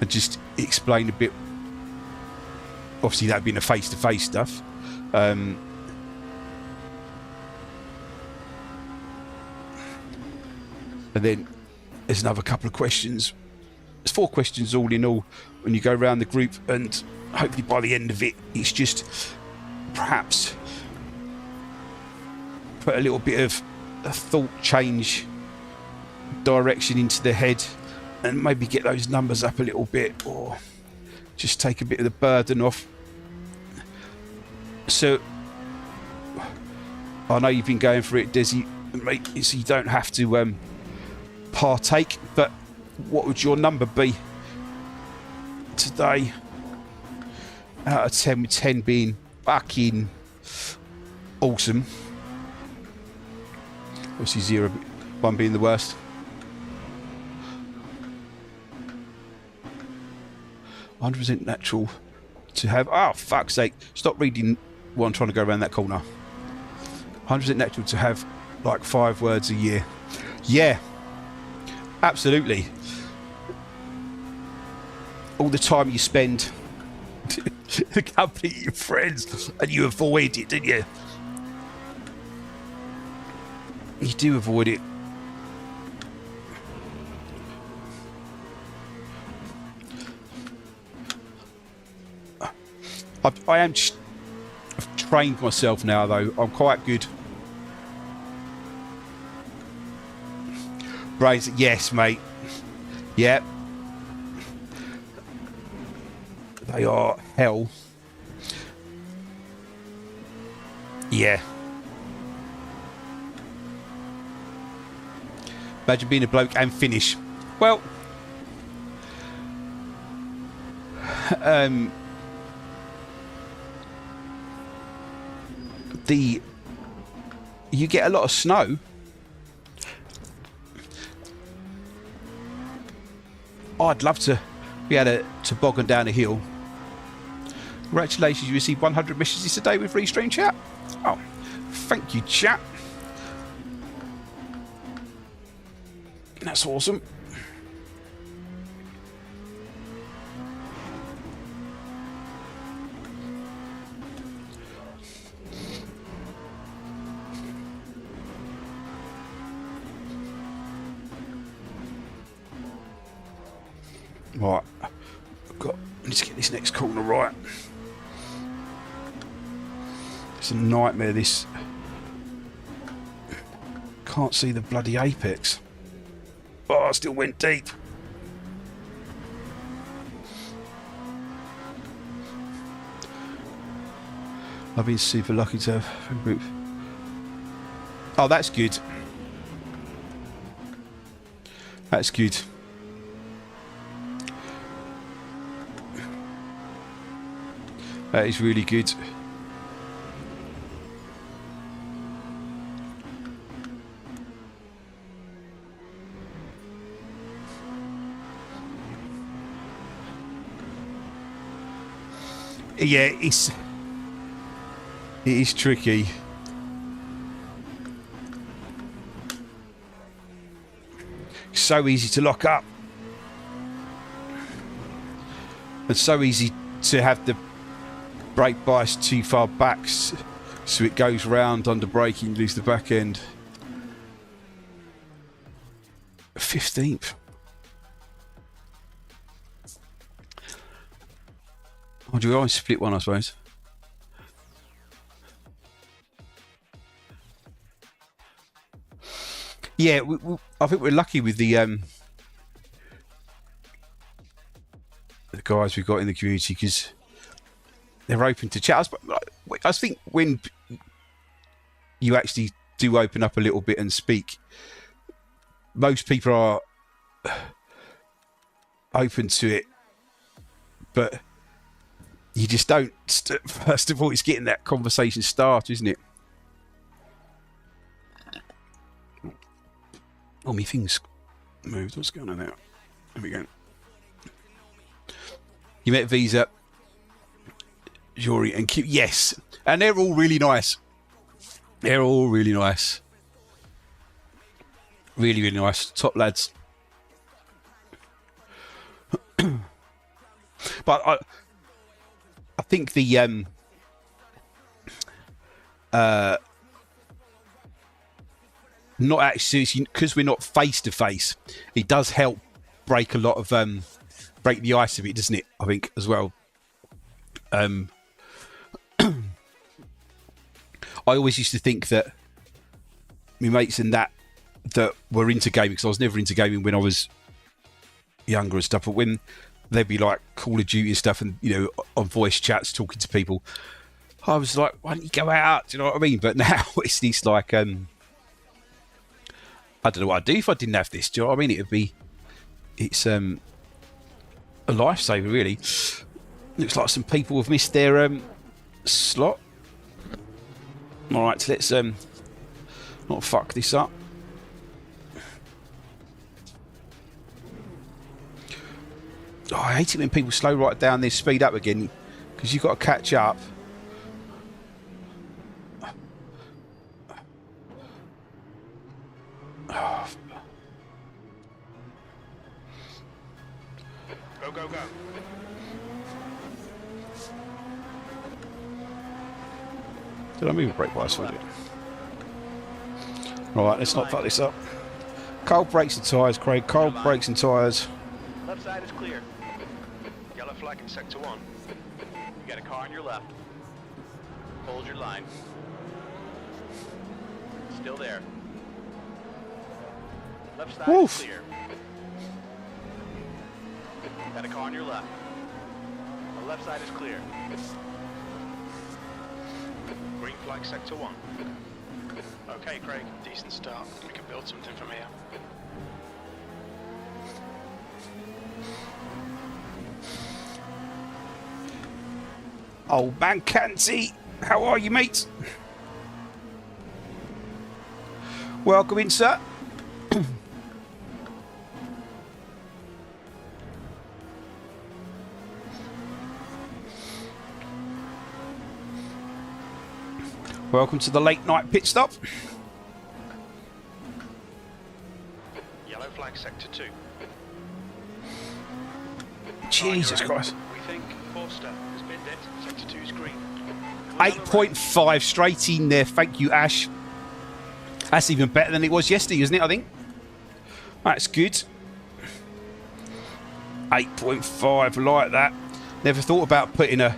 A: and just explain a bit. Obviously that'd been a face-to-face stuff. And then there's another couple of questions. There's 4 questions all in all when you go around the group, and hopefully by the end of it, it's just perhaps put a little bit of a thought change direction into the head, and maybe get those numbers up a little bit, or just take a bit of the burden off. So I know you've been going for it, Desi, mate, so you don't have to partake, but what would your number be today out of 10, with 10 being fucking awesome? Obviously 0, 1 being the worst. 100% natural to have. Oh, fuck's sake. Stop reading while I'm trying to go around that corner. 100% natural to have like 5 words a year. Yeah, absolutely. All the time you spend accompanying your friends, and you avoid it, didn't you? You do avoid it. I've trained myself now, though. I'm quite good. Brains, yes, mate. Yep. They are hell. Yeah. Imagine being a bloke and finish. Well, you get a lot of snow. I'd love to be able to toboggan down a hill. Congratulations, you received 100 messages today with Restream chat. Oh, thank you, chat. That's awesome. Right, I need to get this next corner right. It's a nightmare, this. Can't see the bloody apex. Oh, I still went deep. I've been super lucky to have a group. Oh, that's good. That's good. That is really good. Yeah, it is tricky. So easy to lock up. And so easy to have the brake bias too far back, so it goes round under braking, lose the back end. 15th. Oh, do we always split one, I suppose? Yeah, I think we're lucky with the guys we've got in the community, because they're open to chat. I think when you actually do open up a little bit and speak, most people are open to it, but you just don't. First of all, it's getting that conversation started, isn't it? Oh, my thing's moved. What's going on there? There we go. You met Visa, Jory and Q. Yes, and they're all really nice. They're all really nice. Really, really nice. Top lads. But I think the not actually, because we're not face to face, it does help break a lot of break the ice a bit, doesn't it? I think as well. I always used to think that my mates and that were into gaming, because I was never into gaming when I was younger and stuff, but when they'd be like Call of Duty and stuff, and you know, on voice chats talking to people, I was like, why don't you go out? Do you know what I mean? But now it's like I don't know what I'd do if I didn't have this. Do you know what I mean? It's a lifesaver, really. Looks like some people have missed their slot. All right, so let's not fuck this up. Oh, I hate it when people slow right down, then speed up again, because you've got to catch up. Oh.
C: Go, go, go.
A: Did I move a brake bias for it? Right, let's not fuck this up. Cold brakes and tyres, Craig. Cold brakes and tyres.
B: Left side is clear. Yellow flag in sector 1. You got a car on your left. Hold your line. Still there. Left side
A: Woof.
B: is clear. Got a car on your left. The left side is clear. Green flag sector 1.
C: Okay, Craig, decent start. We can build something from here.
A: Old man Canty, how are you, mate? Welcome in, sir. Welcome to the late night pit stop.
C: Yellow flag sector 2.
A: Jesus Christ.
C: We think Forster has binned it. Sector 2's green.
A: 8.5 straight in there. Thank you, Ash. That's even better than it was yesterday, isn't it, I think? That's good. 8.5, like that. Never thought about putting a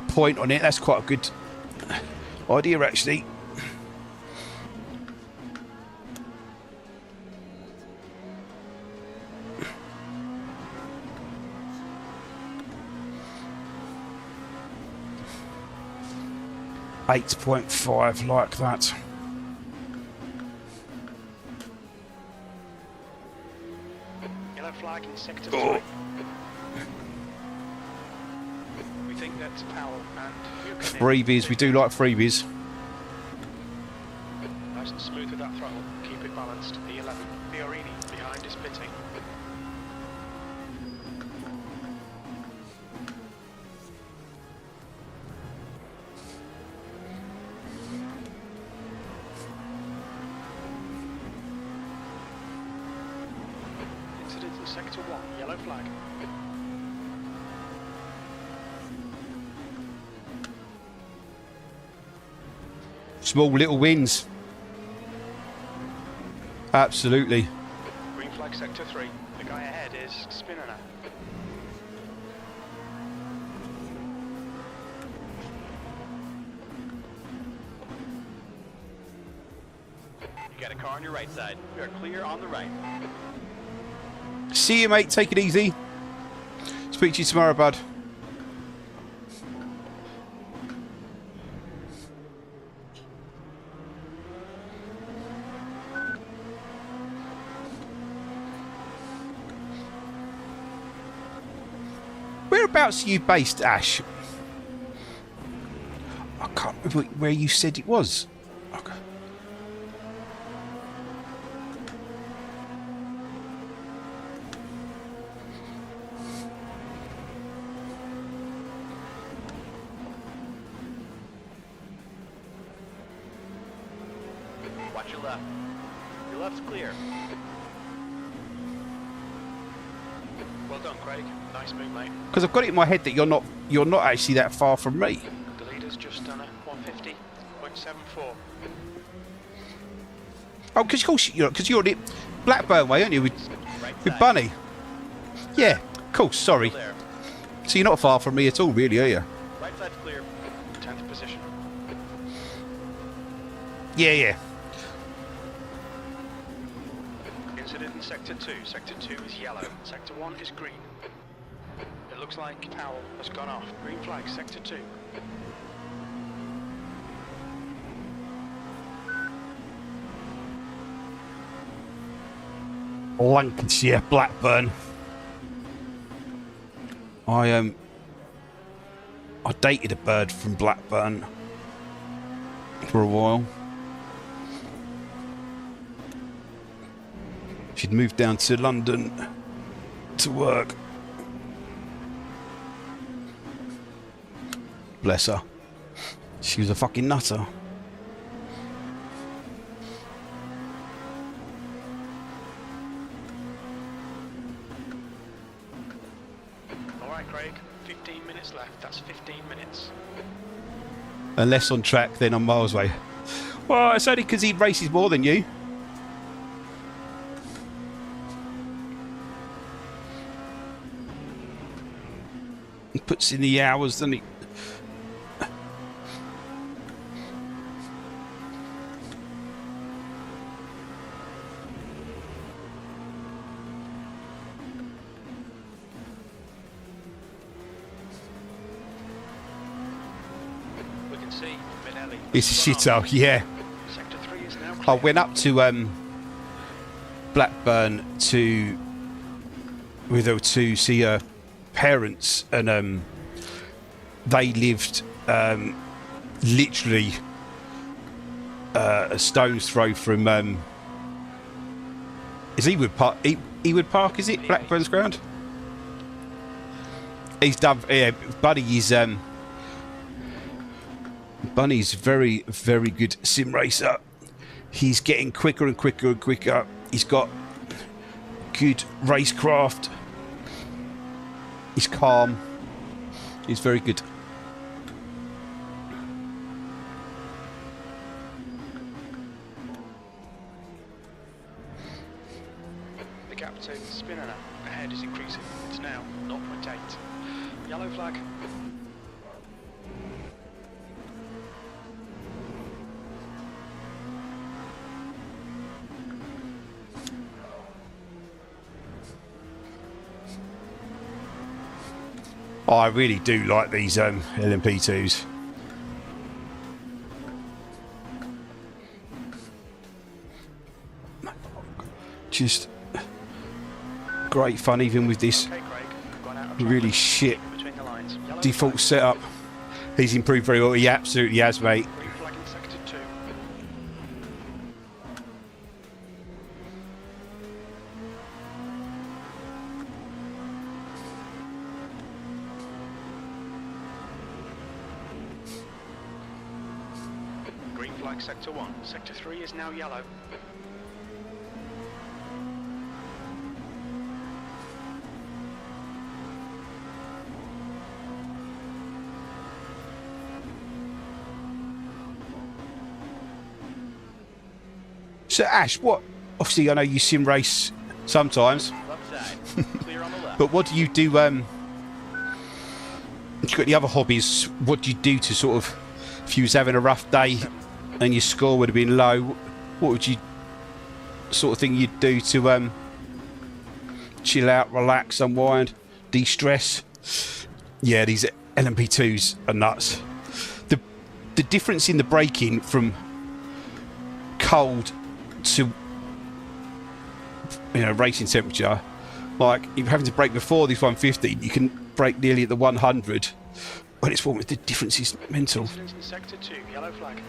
A: point on it. That's quite a good idea, actually. .5 like that.
C: Yellow flag in sector 3.
A: Oh.
C: We think that's Powell and Buchanan.
A: Freebies, we do like freebies.
C: Nice and smooth with that throttle. Keep it balanced. E11. Fiorini behind is pitting. Incident in sector 1. Yellow flag.
A: Small little wins. Absolutely.
C: Green flag sector 3. The guy ahead is Spinner.
B: You got a car on your right side. We are clear on the right.
A: See you, mate. Take it easy. Speak to you tomorrow, bud. Whereabouts are you based, Ash? I can't remember where you said it was. Okay.
B: Watch your left. Your left's clear.
C: Well done, Craig. Nice move, mate.
A: Because I've got it in my head that you're not actually that far from me.
C: The leader's just done a 150.74.
A: Oh, because of course you're the Blackburn way, aren't you? With
B: Right side.
A: Bunny. Yeah, cool. Sorry.
B: Clear.
A: So you're not far from me at all, really, are you?
B: Right side's clear.
C: 10th position.
A: Yeah, yeah.
C: Incident in sector 2. Sector 2 is yellow. Sector 1 is green. It looks like Powell has gone off. Green flag, sector 2.
A: Lancashire, Blackburn. I dated a bird from Blackburn for a while. She'd moved down to London to work. Bless her. She was a fucking nutter.
C: Alright, Craig. 15 minutes left. That's 15 minutes.
A: Unless on track, then I'm miles away. Well, it's only because he races more than you. He puts in the hours, doesn't he?
C: Finelli.
A: It's a shithole, yeah.
C: Sector 3 is now
A: I
C: clear.
A: went up to Blackburn with her to see her parents, and they lived literally a stone's throw from is Ewood Park? Ewood Park, is it? Blackburn's ground. He's done. Yeah, Bunny's very, very good sim racer. He's getting quicker and quicker and quicker. He's got good racecraft. He's calm. He's very good.
C: The gap to Spinner ahead is increasing. It's now 0.8. Yellow flag.
A: Oh, I really do like these LMP2s. Just great fun, even with this
C: Okay, Craig. Gone out of track.
A: really shit
C: Between the lines. Yellow
A: default
C: flag.
A: setup. He's improved very well. He absolutely has, mate.
C: Green flag in sector 2. Green flag sector 1. Sector 3 is now yellow.
A: So, Ash, what? Obviously, I know you sim race sometimes,
B: Left side. Clear on the left.
A: but what do you do? If you've got any other hobbies, what do you do to sort of, if you was having a rough day and your score would have been low, what would you sort of thing you'd do to chill out, relax, unwind, de-stress? Yeah, these LMP2s are nuts. The difference in the braking from cold to racing temperature, like if you're having to brake before this 150, you can brake nearly at the 100. When it's warm, the difference is mental.
C: Incidents in sector 2. Yellow flag.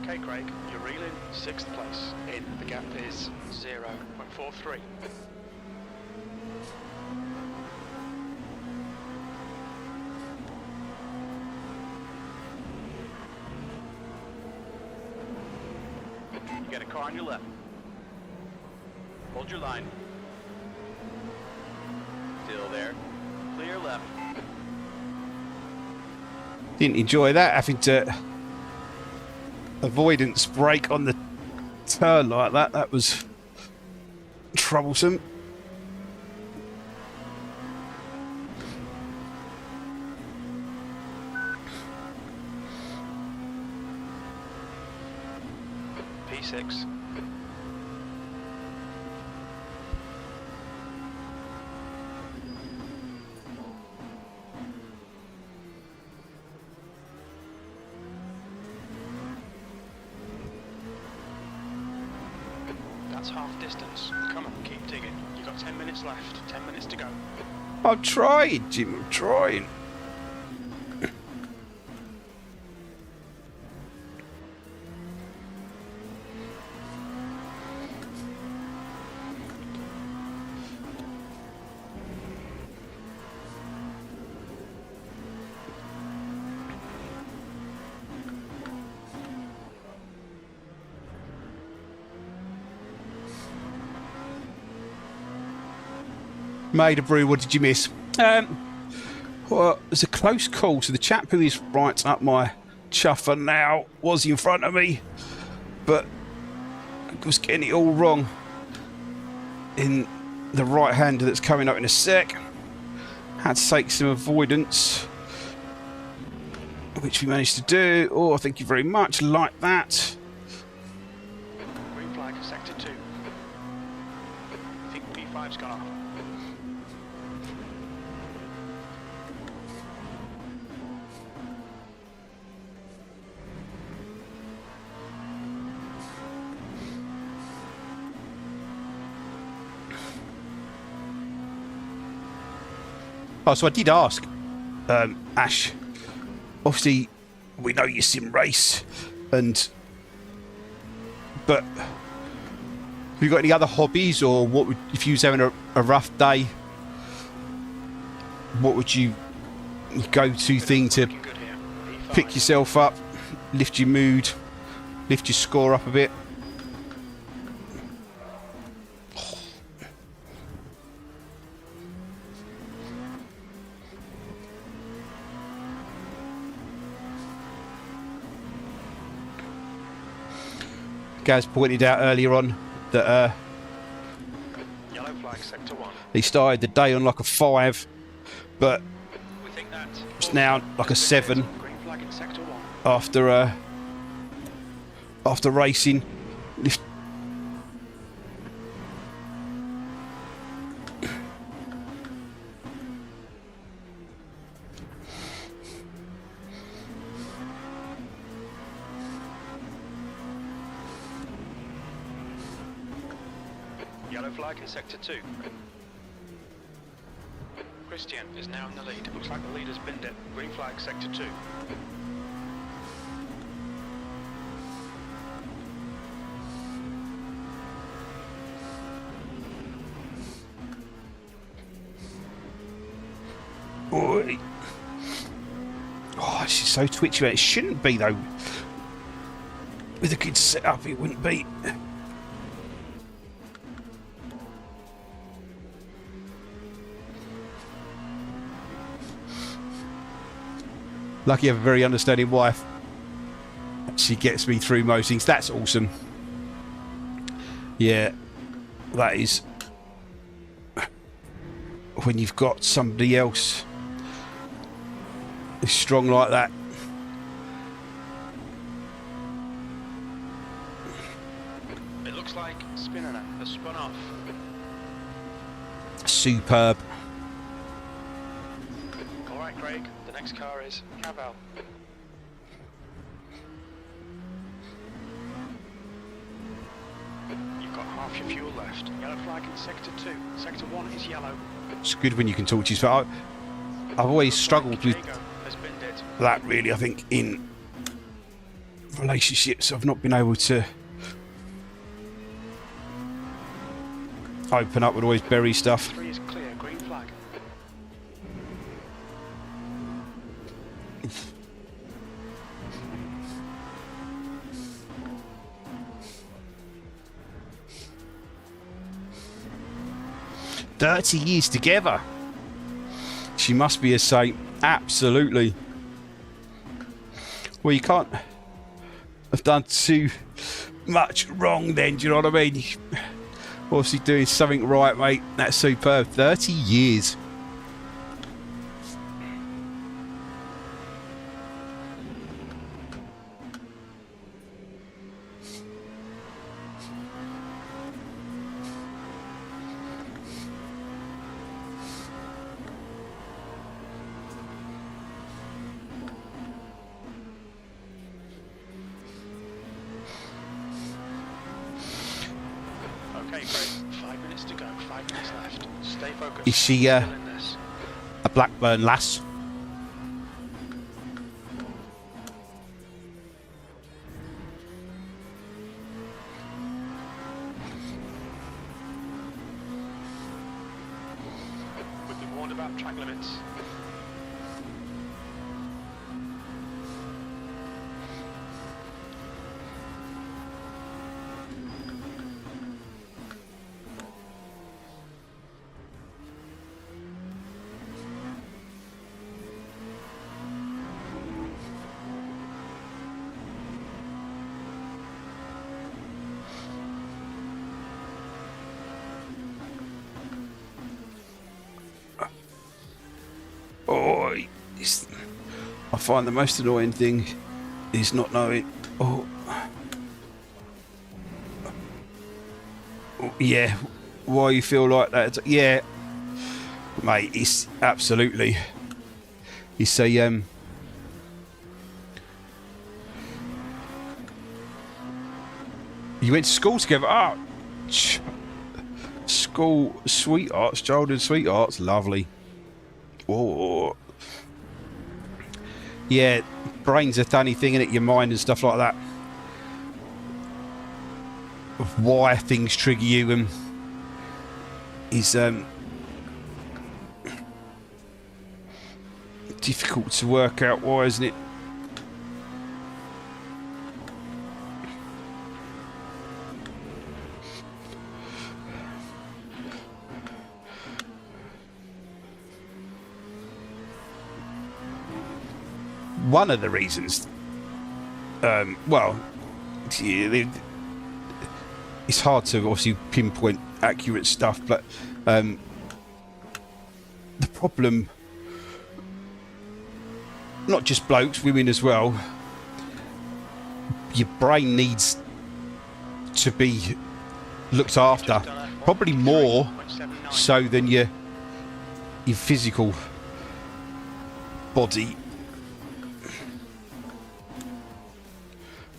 C: Okay, Craig, you're reeling 6th place. In the gap is 0.43.
B: You got a car on your left. Hold your line. Still there. Clear left.
A: Didn't enjoy that, having to avoidance brake on the turn like that. That was troublesome.
C: P6. That's half distance. Come on, keep digging. You've got 10 minutes left. 10 minutes to go.
A: I'm trying, Jim. I'm trying. Made a brew, what did you miss? Well, it was a close call. So the chap who is right up my chuffer now was in front of me, but was getting it all wrong in the right-hander that's coming up in a sec. Had to take some avoidance, which we managed to do. Oh, thank you very much. Like that.
C: Green flag, sector 2. I think P5's gone off.
A: Oh, so I did ask, Ash. Obviously, we know you sim race, but have you got any other hobbies, or what would, if you was having a rough day, what would you go-to thing to
C: Looking good here. P5.
A: pick yourself up, lift your mood, lift your score up a bit? Gaz pointed out earlier on that
C: Yellow flag, sector 1.
A: he started the day on like a 5, but
C: We think that.
A: it's now like a 7
C: Green flag in sector 1.
A: after racing. Lift.
C: Yellow flag in sector 2. Christian is now in the lead. Looks like the leader's binned it. Green flag, sector 2.
A: Oi. Oh, this is so twitchy, but it shouldn't be though. With a good setup, it wouldn't be. Lucky I have a very understanding wife. She gets me through most things. That's awesome. Yeah, that is when you've got somebody else who's strong like that.
C: It looks like Spinner has spun off.
A: Superb.
C: Alright, Craig. The next car is Cavell. You've got half your fuel left. Yellow flag in sector 2. Sector 1 is yellow.
A: It's good when you can talk to you. But I've always struggled with
C: Diego has binned it.
A: that, really. I think in relationships, I've not been able to open up, would always bury stuff.
C: 3 is clear. Green flag.
A: "30 years together." She must be a saint. Absolutely. Well, you can't have done too much wrong then, do you know what I mean? Obviously doing something right, mate. That's superb. 30 years.
C: Okay, great. 5 minutes to go. 5 minutes left. Stay focused.
A: Is she
C: Still in this.
A: a Blackburn lass?
C: We've been warned about track limits.
A: I find the most annoying thing is not knowing. Oh, yeah. Why you feel like that? Yeah, mate. It's absolutely. It's a You went to school together. Ah, school sweethearts, childhood sweethearts. Lovely. Oh, yeah. Brain's a funny thing, innit? Your mind and stuff like that. Of why things trigger you and is difficult to work out. Why, isn't it? One of the reasons, well, it's hard to obviously pinpoint accurate stuff, but the problem, not just blokes, women as well, your brain needs to be looked after, probably more so than your physical body.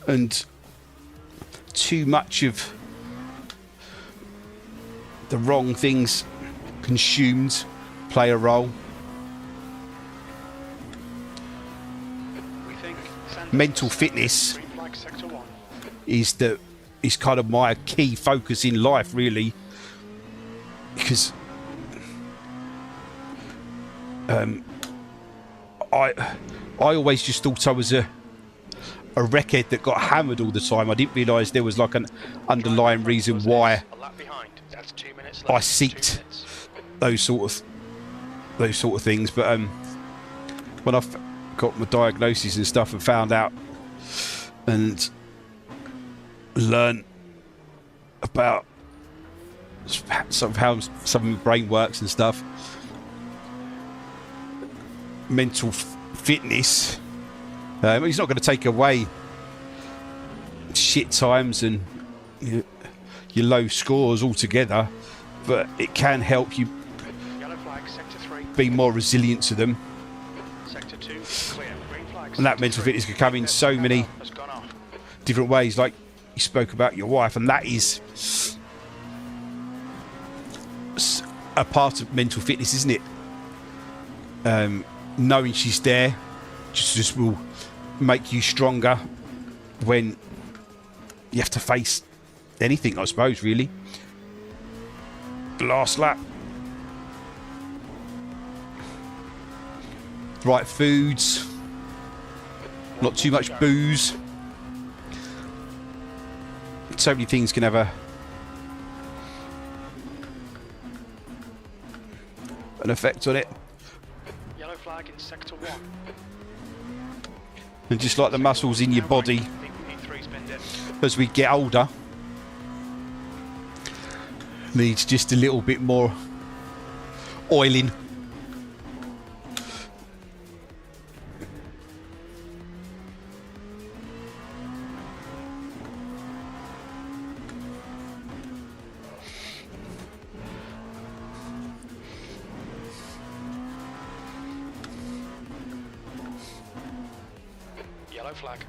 A: And too much of the wrong things consumed play a role. Mental fitness is kind of my key focus in life, really, because I always just thought I was a wreckhead that got hammered all the time. I didn't realise there was like an underlying reason why I seeked those sort of things. But when I got my diagnosis and stuff and found out and learned about how some of my brain works and stuff, mental fitness. He's not going to take away shit times and your low scores altogether, but it can help you be more resilient to them. And that mental fitness can come in so many different ways, like you spoke about your wife, and that is a part of mental fitness, isn't it? Knowing she's there just will make you stronger when you have to face anything, I suppose, really. Last lap. Right foods. Not too much booze. So many things can have an effect on it.
C: Yellow flag in sector 1.
A: And just like the muscles in your body, as we get older, needs just a little bit more oiling.
C: Flag.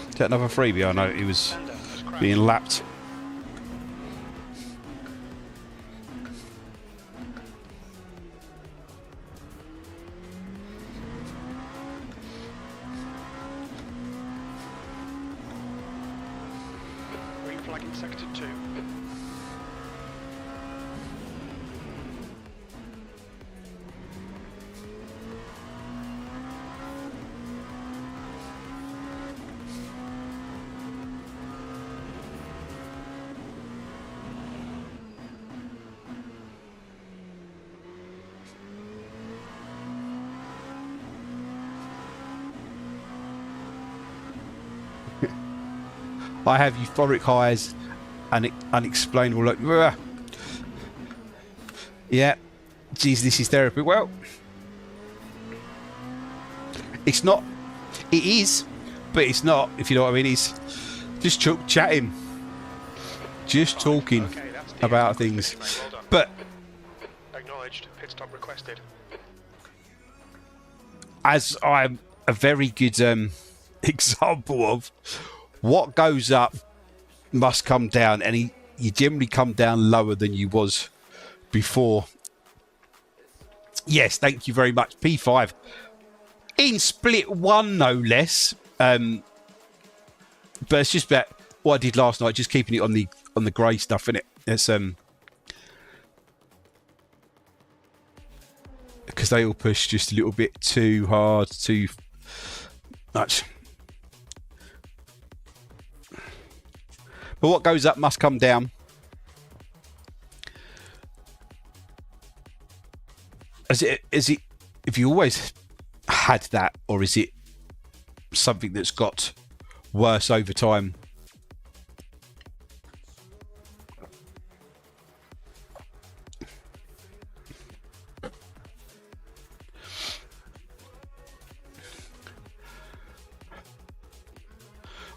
A: Is that another freebie? I know he was being lapped.
C: Green flag in sector 2.
A: I have euphoric highs and unexplainable, like, yeah, geez, this is therapy. Well, it's not. It is, but it's not. If you know what I mean, it's just chatting, just talking about things. But
C: Acknowledged. Pit stop requested.
A: as I'm a very good example of, what goes up must come down, and you generally come down lower than you was before. Yes, thank you very much. P5 in split 1, no less. But it's just about what I did last night, just keeping it on the grey stuff, innit? It's because they all push just a little bit too hard, too much. But what goes up must come down. Is it? If you always had that, or is it something that's got worse over time?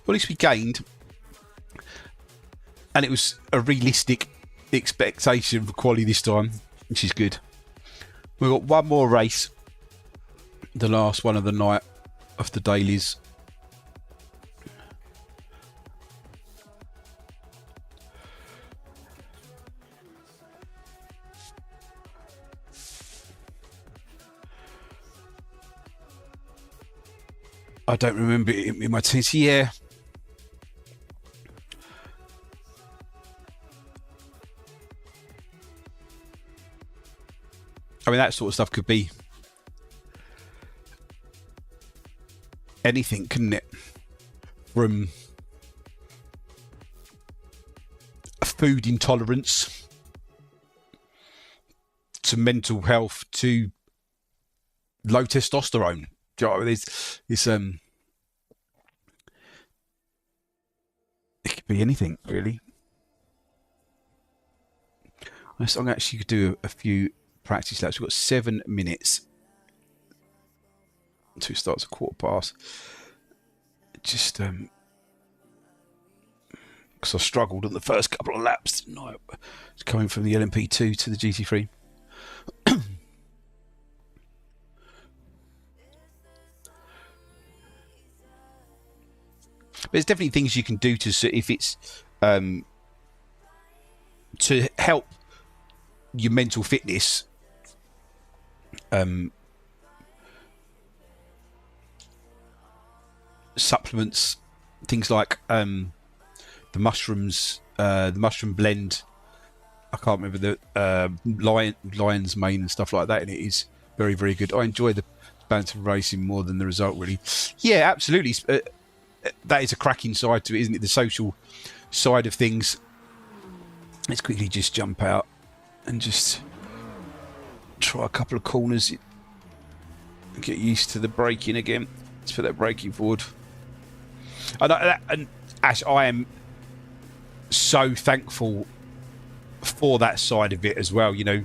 A: Well, at least we gained, and it was a realistic expectation for quality this time, which is good. We've got one more race, the last one of the night of the Dailes. I don't remember it in my teeth. Yeah. I mean, that sort of stuff could be anything, couldn't it? From food intolerance to mental health to low testosterone. Do you know what I mean? It could be anything, really. I'm actually could do a few practice laps. We've got 7 minutes until it starts a 1/4 past. Just because I struggled on the first couple of laps tonight, coming from the LMP2 to the GT3. There's definitely things you can do to, if it's to help your mental fitness. Supplements, things like the mushrooms, the mushroom blend. I can't remember the lion's mane and stuff like that, and it is very, very good. I enjoy the banter racing more than the result, really. Yeah, absolutely. That is a cracking side to it, isn't it? The social side of things. Let's quickly just jump out and just try a couple of corners. Get used to the braking again. Let's put that braking forward. And Ash, I am so thankful for that side of it as well. You know.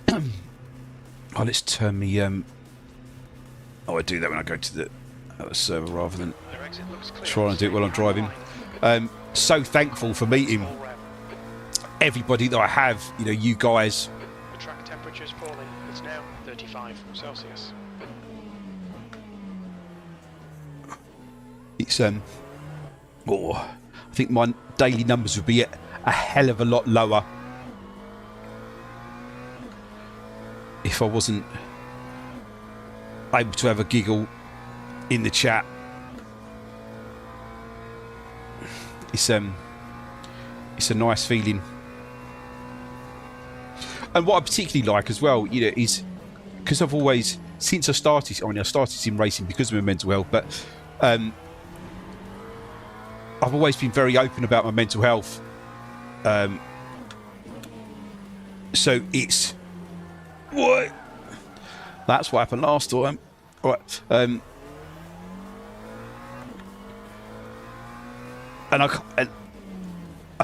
A: Oh, let's turn me. I do that when I go to the server rather than trying to do it while I'm driving. So thankful for meeting everybody that I have. You know, you guys.
C: The track temperature is falling. It's now 35 Celsius.
A: It's I think my daily numbers would be a hell of a lot lower if I wasn't able to have a giggle in the chat. It's a nice feeling. And what I particularly like as well, you know, is because I've always, since I started, I started sim racing because of my mental health, but I've always been very open about my mental health. So it's what? That's what happened last time. All right.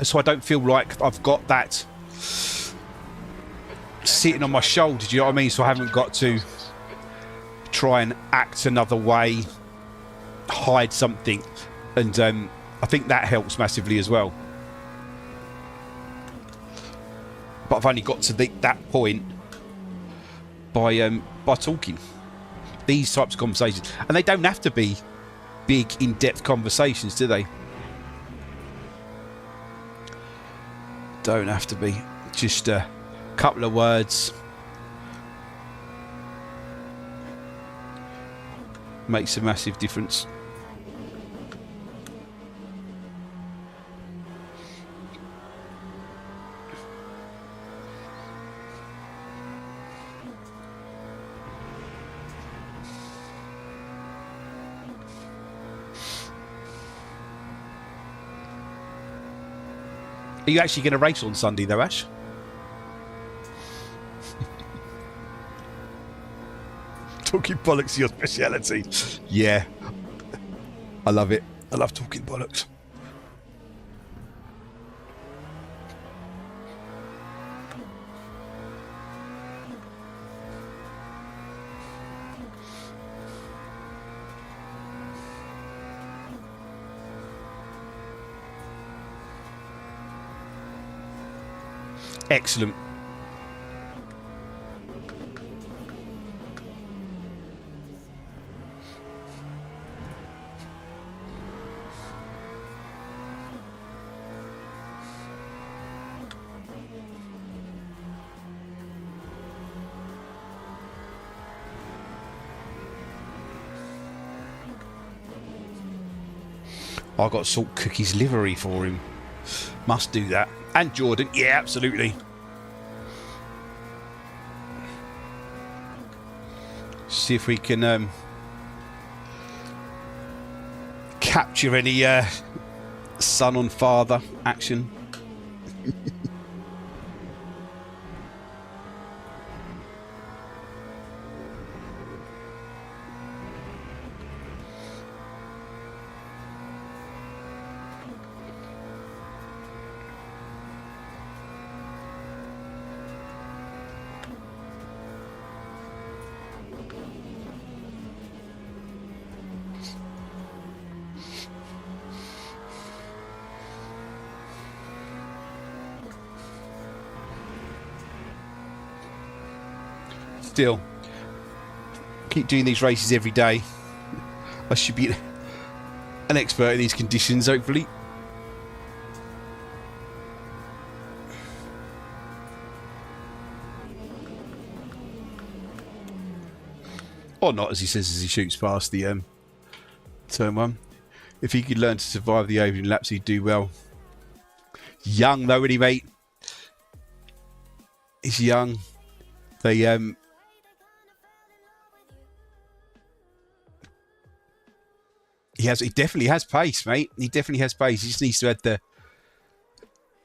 A: So I don't feel like I've got that sitting on my shoulder, do you know what I mean? So I haven't got to try and act another way, hide something, and I think that helps massively as well. But I've only got to that point by talking. These types of conversations, and they don't have to be big, in-depth conversations, do they? Don't have to be. Just a couple of words makes a massive difference. Are you actually going to race on Sunday though, Ash? Talking bollocks is your speciality. Yeah. I love it. I love talking bollocks. Excellent. I got Salt Cookie's livery for him. Must do that. And Jordan, yeah, absolutely. See if we can capture any son on father action. Still, keep doing these races every day. I should be an expert in these conditions, hopefully. Or not, as he says as he shoots past the turn one. If he could learn to survive the opening laps, he'd do well. Young though, isn't he, mate? He's young. They He definitely has pace, mate. He definitely has pace. He just needs to add the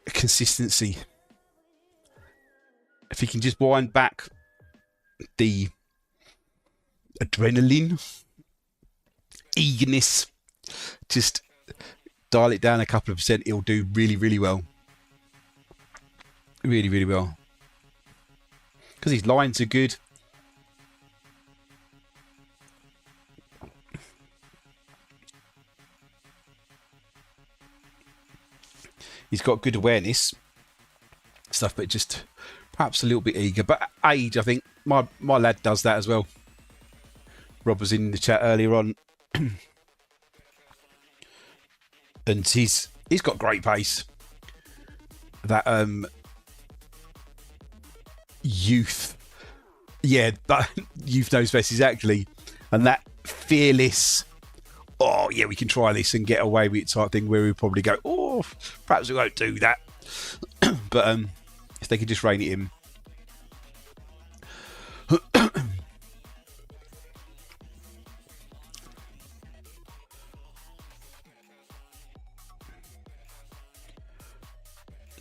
A: consistency. If he can just wind back the adrenaline, eagerness, just dial it down a couple of percent, he'll do really, really well. Really, really well. Because his lines are good. He's got good awareness stuff, but just perhaps a little bit eager. But age, I think my lad does that as well. Rob was in the chat earlier on, and he's got great pace. That youth, yeah, that youth knows best exactly, and that fearless. Oh yeah, we can try this and get away with it type thing, where we probably go, oh, perhaps we won't do that. But if they could just rein it in.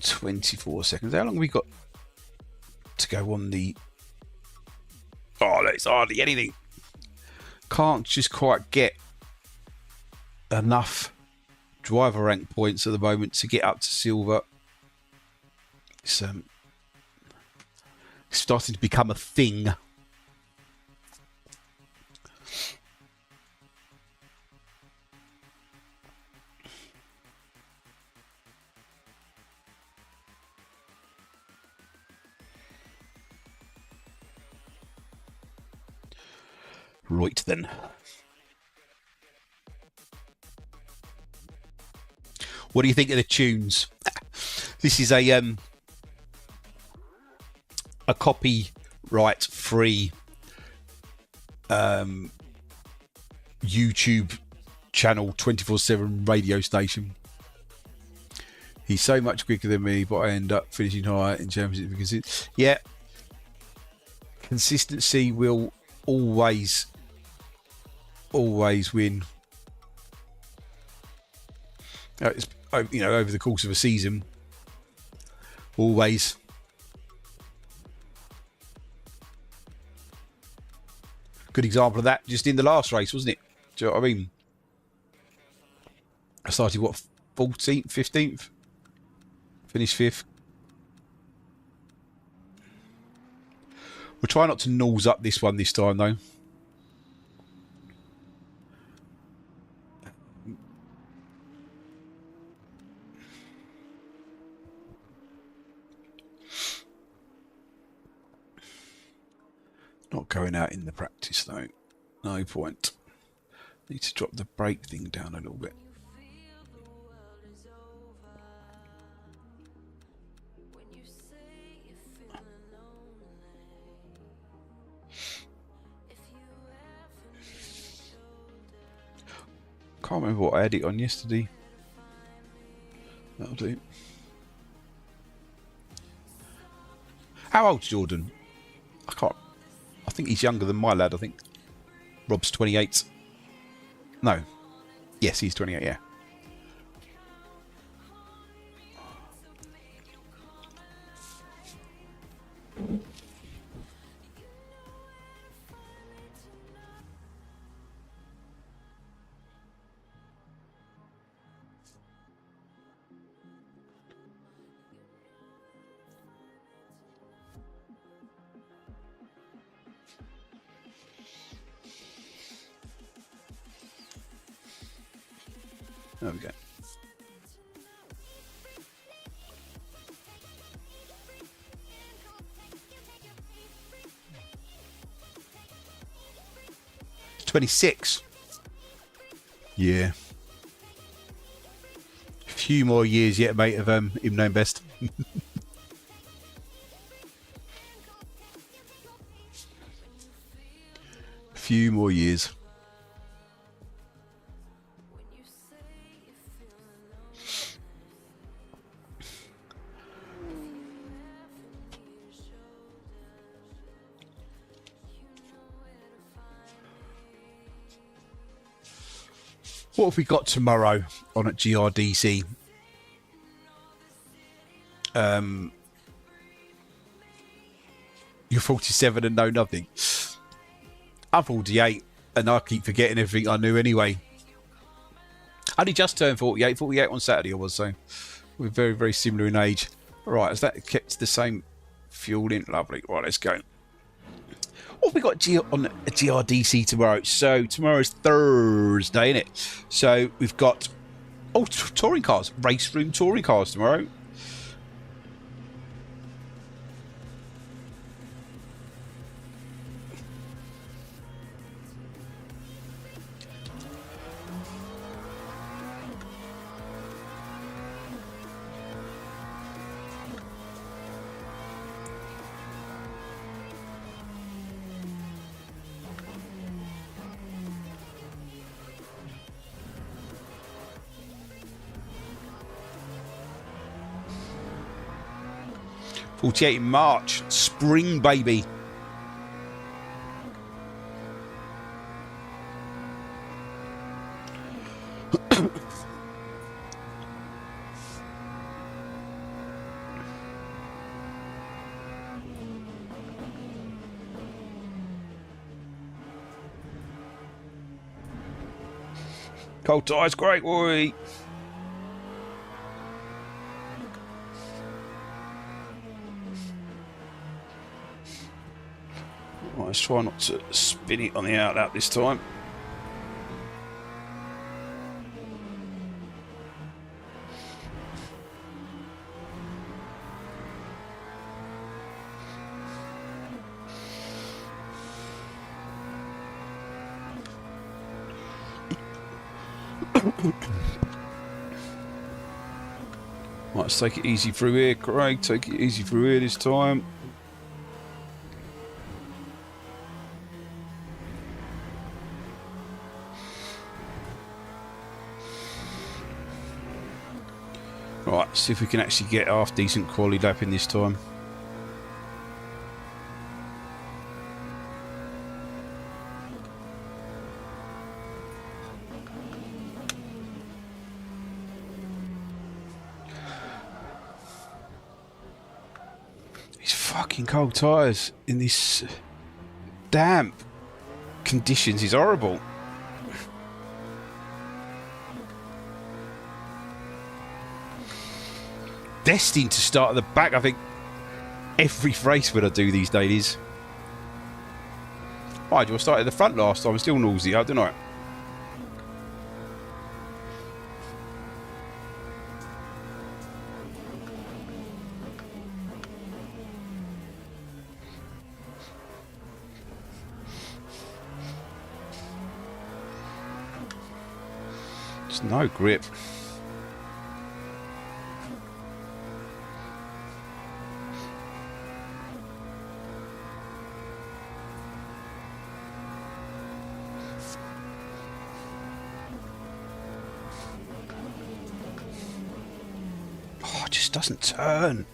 A: "24 seconds. How long have we got to go on the... Oh, that's hardly anything. Can't just quite get enough driver rank points at the moment to get up to silver. It's starting to become a thing. Right then. What do you think of the tunes? This is a copyright free YouTube channel 24/7 radio station. He's so much quicker than me, but I end up finishing higher in championship because it's consistency will always win. It's, you know, over the course of a season, always. Good example of that just in the last race, wasn't it? Do you know what I mean? I started, what, 14th, 15th? Finished 5th. We'll try not to nose up this one this time, though. Not going out in the practice, though. No point. Need to drop the brake thing down a little bit. Can't remember what I had it on yesterday. That'll do. How old's Jordan? I can't. I think he's younger than my lad. I think Rob's 28. No. Yes, he's 28, yeah. There we go. It's 26. Yeah. A few more years yet, mate, of him knowing best. A few more years. What have we got tomorrow on at GRDC? You're 47 and know nothing. I'm 48 and I keep forgetting everything I knew anyway. I only just turned 48 on Saturday I was, so we're very, very similar in age. Right, has that kept the same fuel in? Lovely. Right, let's go. What have we got on a GRDC tomorrow? So tomorrow's Thursday, isn't it? So we've got touring cars, race room touring cars tomorrow. '48 in March, spring baby. Cold tyres, great boy. Right, let's try not to spin it on the out this time. Right, let's take it easy through here, Craig. Take it easy through here this time. Right, see if we can actually get half decent quality lap in this time. These fucking cold tyres in this damp conditions is horrible. Destined to start at the back, I think, every race when I do these dailies. Why do I start at the front last time? I'm still nosy, don't I? There's no grip. It just doesn't turn.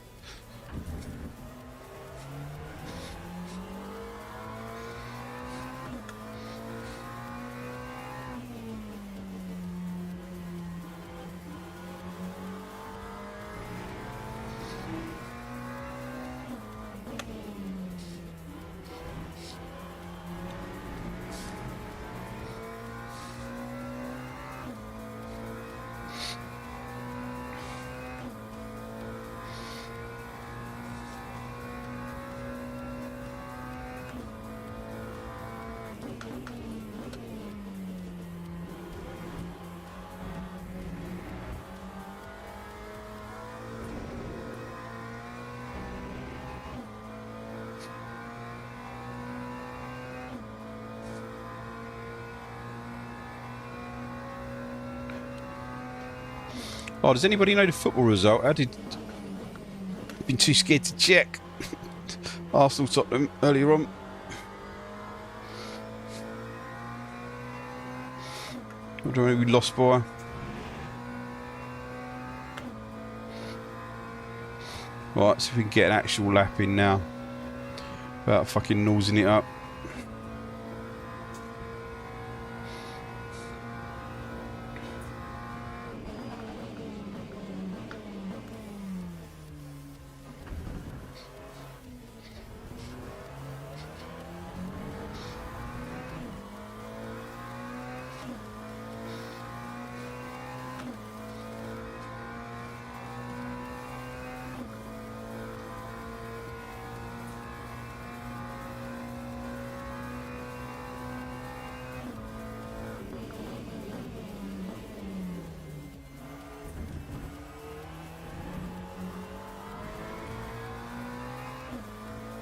A: Oh, does anybody know the football result? I've been too scared to check. Arsenal Tottenham earlier on. I don't know, we lost by. Right, so if we can get an actual lap in now. Without fucking nosing it up.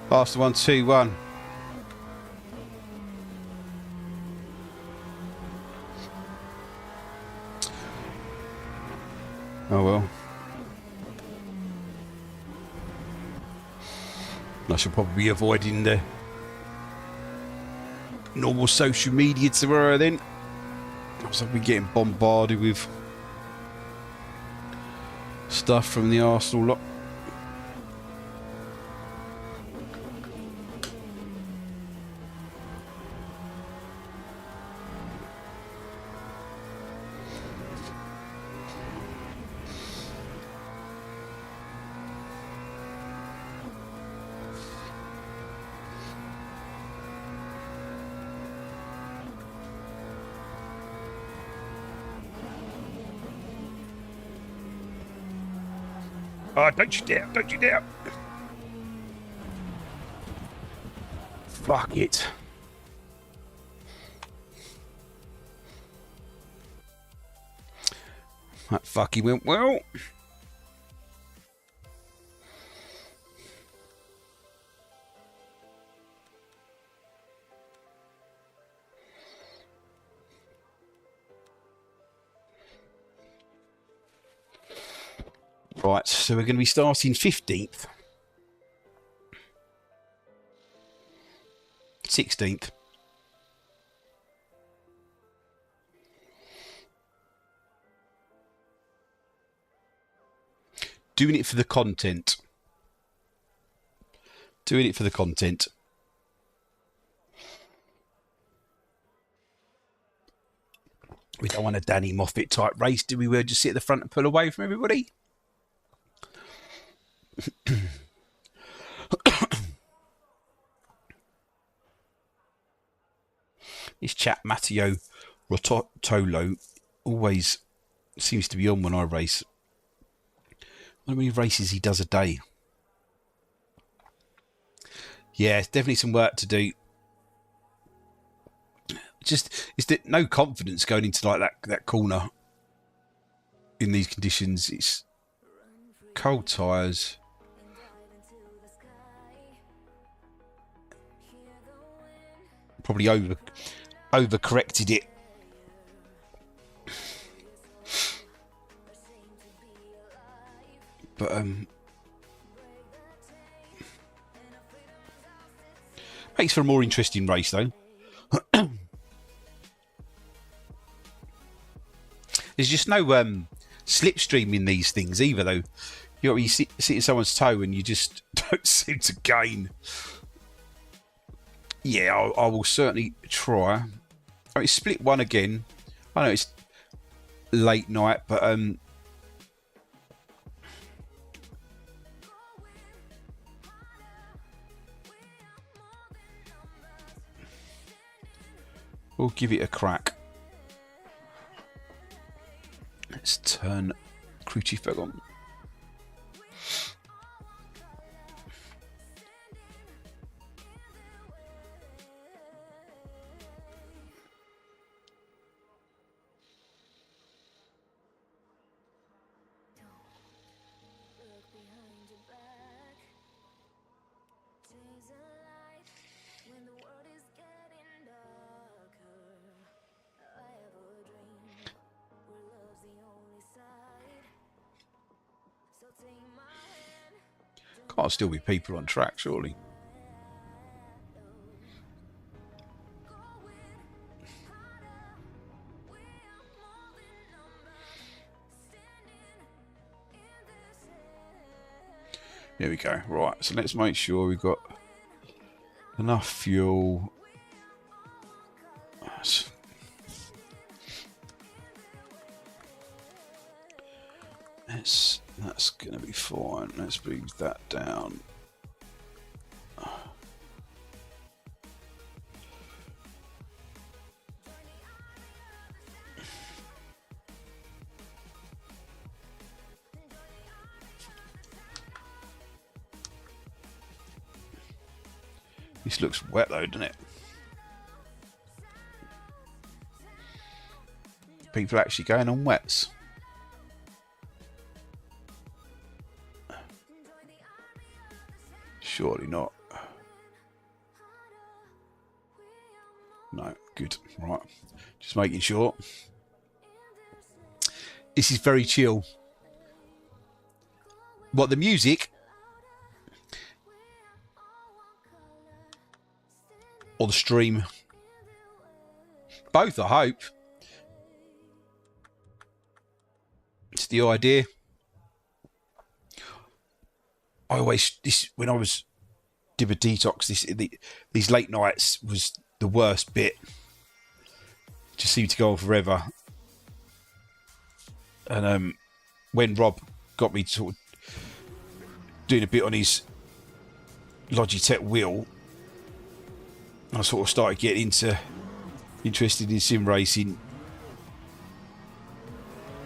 A: Past the 1-2-1. Oh well. I should probably be avoiding the normal social media tomorrow then. So I'll be getting bombarded with stuff from the Arsenal lot. Oh, don't you dare, don't you dare. Fuck it. That fucking went well. Right, so we're going to be starting 15th. 16th. Doing it for the content. Doing it for the content. We don't want a Danny Moffat type race, do we? We'll just sit at the front and pull away from everybody. This chap, Matteo Rotolo, always seems to be on when I race. How many races he does a day? Yeah, it's definitely some work to do. It's no confidence going into like that corner in these conditions. It's cold tyres. Probably overcorrected it. But makes for a more interesting race though. There's just no slipstream in these things either though. You sit in someone's toe and you just don't seem to gain. Yeah, I will certainly try. Oh, it's split one again. I know it's late night, but we'll give it a crack. Let's turn Crucifix on. Can't still be people on track, surely. Here we go. Right, so let's make sure we've got enough fuel. That's going to be fine. Let's bring that down. This looks wet though, doesn't it? People are actually going on wets. Surely not. No, good. Right. Just making sure. This is very chill. What, the music? Or the stream? Both, I hope. It's the idea. I always, when I was did a detox, these late nights was the worst bit. Just seemed to go on forever. And when Rob got me sort of doing a bit on his Logitech wheel, I sort of started getting interested in sim racing.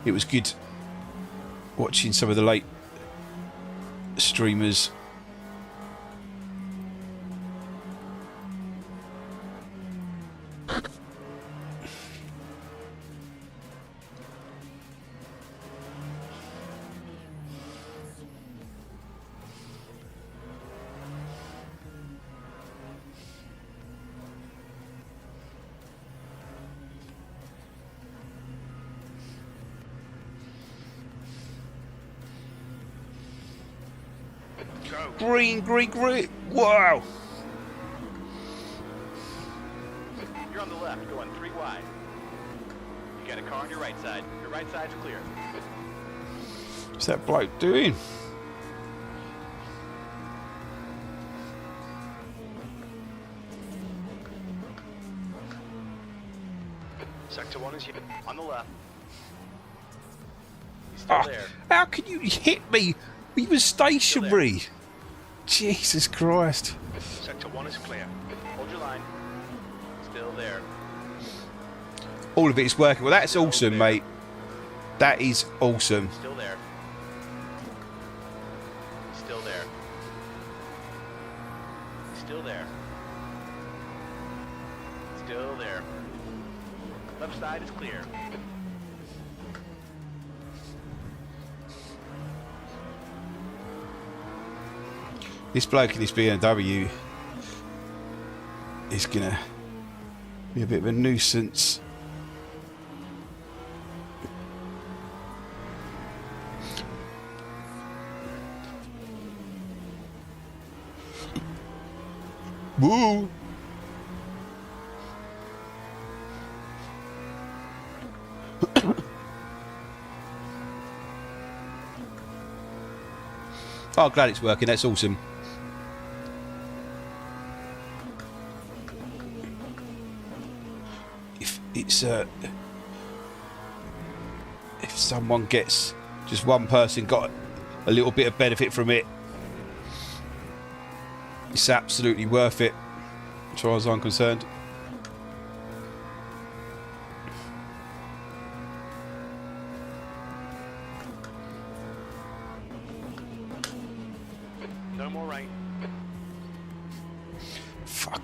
A: It was good watching some of the late streamers Green, green, green. Wow.
B: You're on the left, going 3 wide. You got a car on your right side. Your right side's clear.
A: What's that bloke doing?
B: Sector 1 is here. On the left. He's still there.
A: How can you hit me? He was stationary. Jesus Christ.
B: Sector 1 is clear. Hold your line. Still there.
A: All of it is working. Well, that's awesome, mate. That is awesome.
B: Still there. Still there. Still there. Still there. Left side is clear.
A: This bloke in this BMW is gonna be a bit of a nuisance. Woo! Oh, glad it's working. That's awesome. If it's if someone gets, just one person got a little bit of benefit from it, it's absolutely worth it, as far as I'm concerned.
B: No more right.
A: Fucking.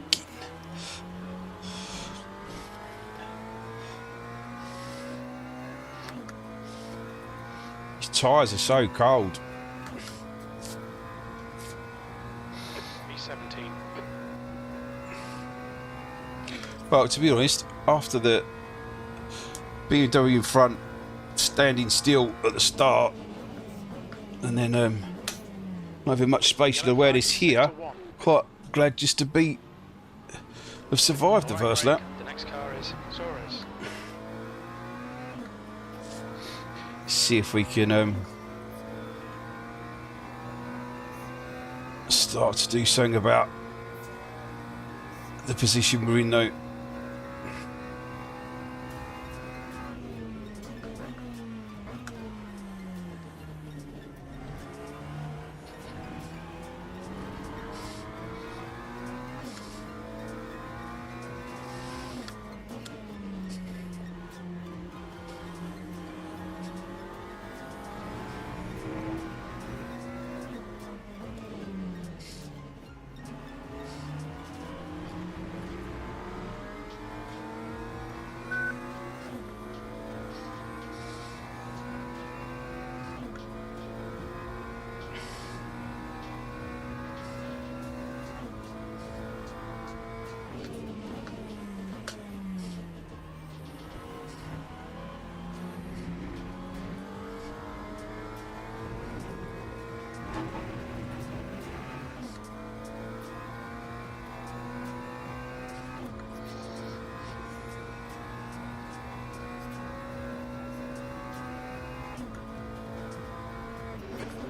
A: These tyres are so cold.
C: B17.
A: Well, to be honest, after the BMW front standing still at the start, and then not having much spatial awareness here, quite glad just to have survived the first lap.
C: The next car is Sora's.
A: See if we can start to do something about the position we're in though.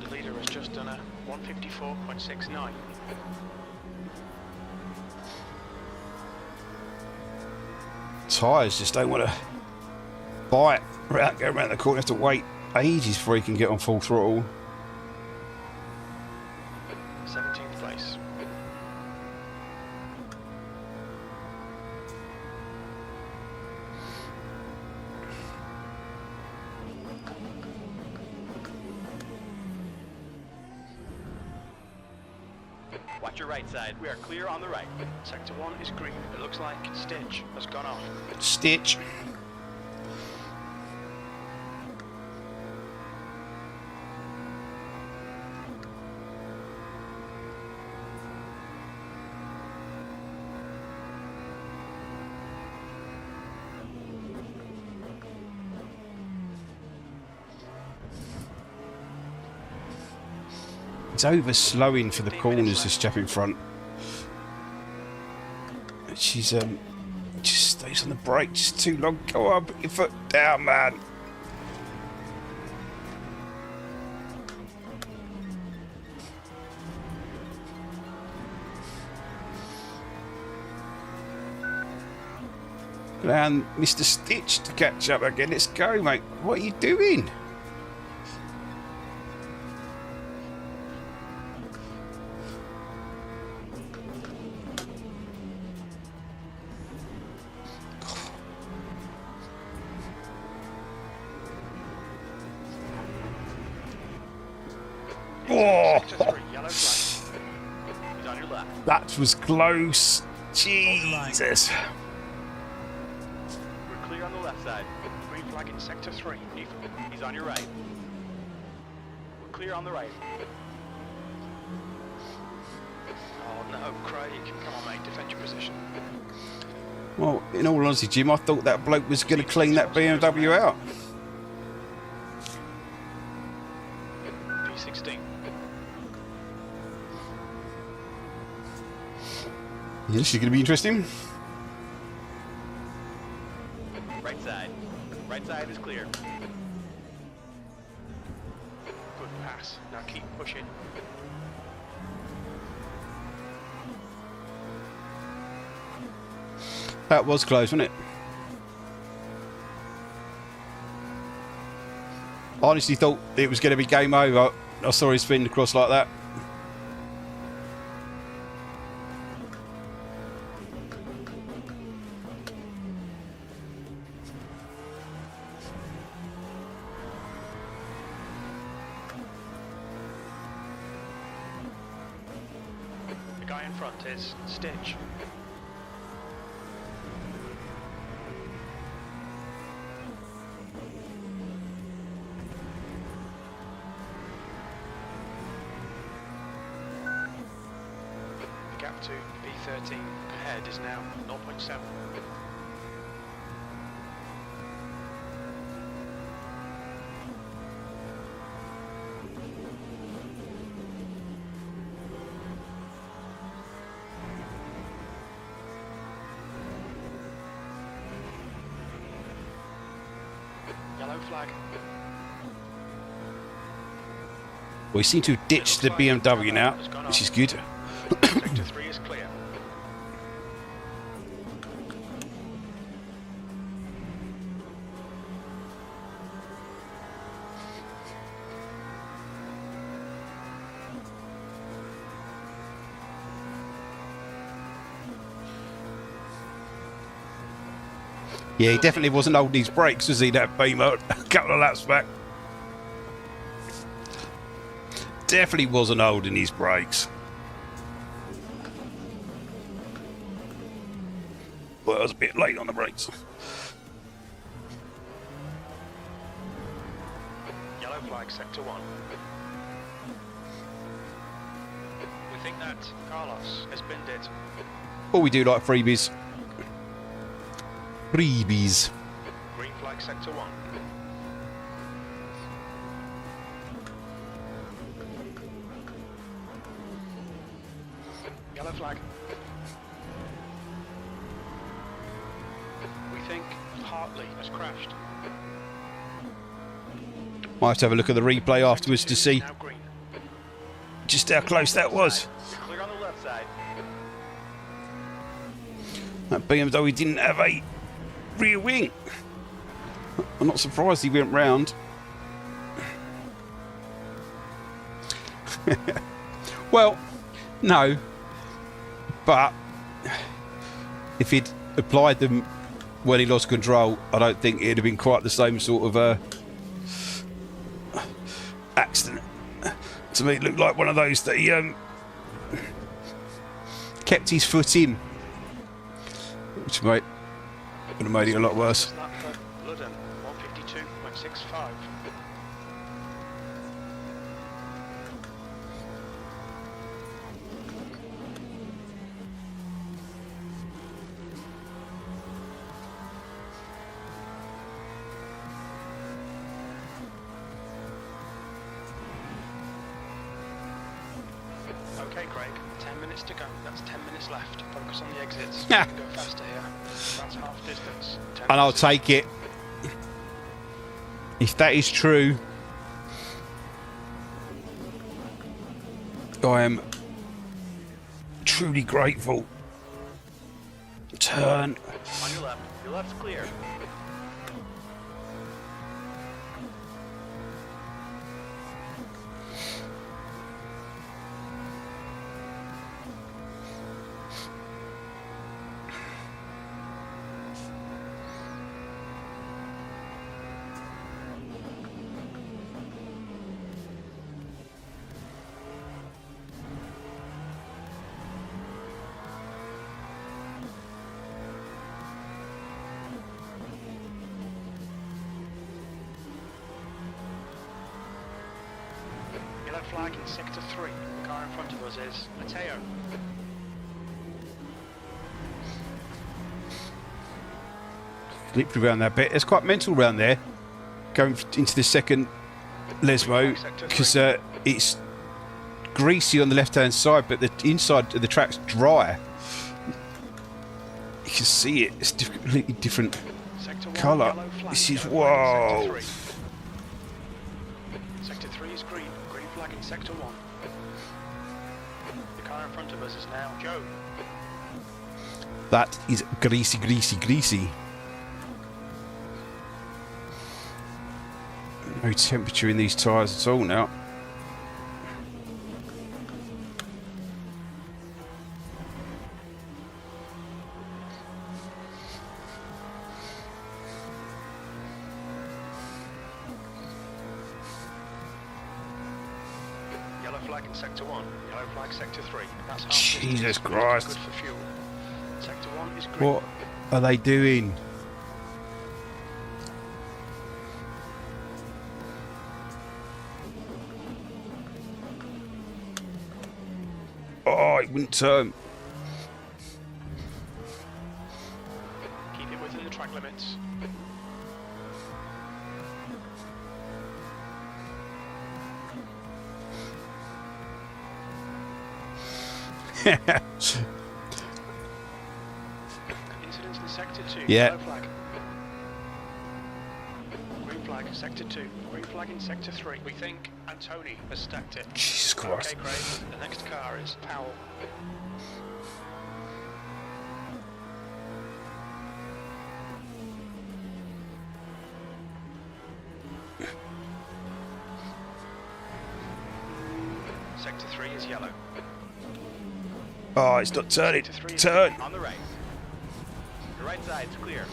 C: The leader has just done a 154.69.
A: Tyres just don't want to bite right, go around the corner, have to wait ages before he can get on full throttle.
C: 17th place.
B: Watch your right side. We are clear on the right.
C: Sector 1 is green. It looks like Stitch has gone off.
A: Stitch. It's over slowing for the
C: 15
A: corners,
C: minutes
A: this chap in front. She's just stays on the brake just too long. Go on, put your foot down, man. And Mr. Stitch to catch up again. Let's go, mate. What are you doing? Oh,
B: Sector 3, yellow flag. He's on your left.
A: that was close. Jesus.
B: We're clear on the left side.
C: Green flag in sector 3.
B: He's on your right. We're clear on the right.
C: Oh no, Craig. Come on, mate, defend your position.
A: Well, in all honesty, Jim, I thought that bloke was going to clean that BMW out.
C: P16.
A: This is going to be interesting.
B: Right side. Right side is clear.
C: Good pass. Now keep pushing.
A: That was close, wasn't it? I honestly thought it was going to be game over. I saw him spin across like that.
C: The guy in front is Stitch. The gap to P13 ahead is now 0.7. Yellow flag.
A: We seem to have ditched the BMW now, which is good.
C: Sector 3 is clear.
A: Yeah, he definitely wasn't holding his brakes, was he, that Beamer, a couple of laps back? Definitely wasn't holding his brakes. Well, I was a bit late on the brakes.
C: Yellow flag, sector 1. We think that Carlos has binned it.
A: Oh, we do like freebies. Freebies.
C: Green flag, sector 1. Yellow flag. We think Hartley has crashed.
A: Might have to have a look at the replay afterwards to see
C: Now green.
A: just how close that was.
B: Clear on the left side.
A: That BMW didn't have a rear wing. I'm not surprised he went round. Well, no. But if he'd applied them when he lost control, I don't think it'd have been quite the same sort of accident. To me, it looked like one of those that he kept his foot in, which would have made it a lot worse.
C: Lap for Ludden, 152.65. Okay, Craig. 10 minutes to go. That's 10 minutes left. Focus on the exits.
A: Yeah.
C: You can go faster here. That's half distance. 10
A: And I'll
C: minutes.
A: take it. If that is true, I am truly grateful. Turn.
B: On your left. Your left's clear.
C: Yellow flag in sector 3. The car in front of us is Mateo.
A: Slippery around that bit. It's quite mental around there. Going into the second Lesmo because it's greasy on the left-hand side, but the inside of the track's dry. You can see it. It's completely different
C: Sector 1,
A: colour.
C: yellow flag.
A: This is
C: Yellow flag in
A: whoa.
C: Sector 3. Sector 3 is green. Green flag in sector 1. The car in front of us is now Joe.
A: That is greasy, greasy, greasy. No temperature in these tyres at all now.
C: Yellow flag in sector 1. Yellow flag sector 3. That's half
A: Jesus
C: distance.
A: Christ.
C: Good for fuel. Sector 1 is green.
A: What are they doing? Oh, it wouldn't turn.
C: Keep it within the track limits. Incidents in sector 2.
A: Yeah.
C: Yellow flag. Green flag, sector 2. Green flag in sector 3. We think Antony has stacked it.
A: Jesus Christ.
C: Okay, Craig. The next car is Powell. Sector 3 is yellow.
A: Oh, it's not turning.
C: Sector 3 is
A: Turn.
B: On the right. Your right side's clear.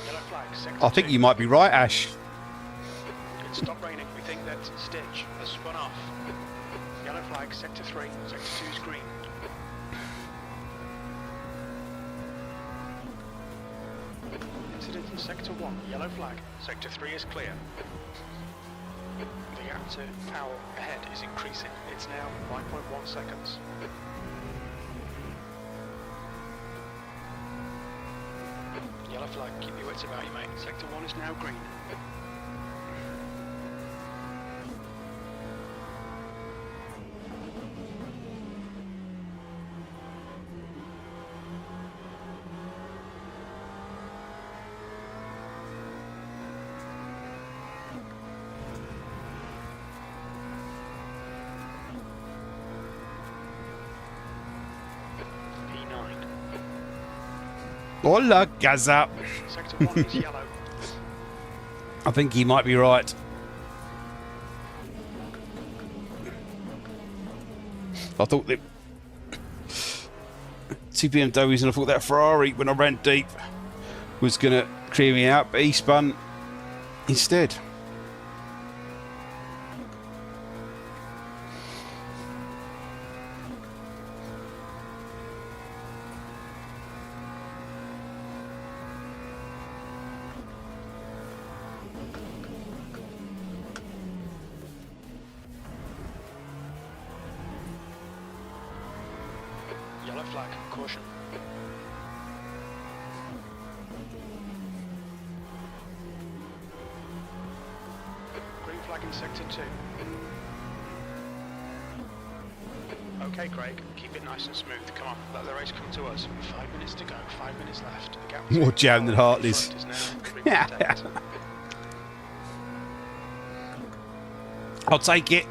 C: Yellow flag, sector
A: I think
C: 2.
A: you might be right, Ash.
C: It's stopped raining. We think that Stitch has spun off. Yellow flag, sector 3. Sector 2 is green. Incident in sector 1. Yellow flag. Sector 3 is clear. The gap to Powell ahead is increasing. It's now 5.1 seconds. Yellow flag, keep your wits about you, mate. Sector 1 is now green. P9.
A: Hola, Gaza.
C: Sector 1 is yellow.
A: I think he might be right. I thought that two BMWs and I thought that Ferrari, when I ran deep, was going to clear me out, but he spun instead.
C: Yellow flag, caution. Green flag in sector 2. Okay, Craig, keep it nice and smooth. Come on, let the race come to us. 5 minutes to go, 5 minutes left. The gap
A: More
C: between
A: jam than
C: Powell and in
A: Hartley's.
C: front is now 3.8.
A: I'll take it.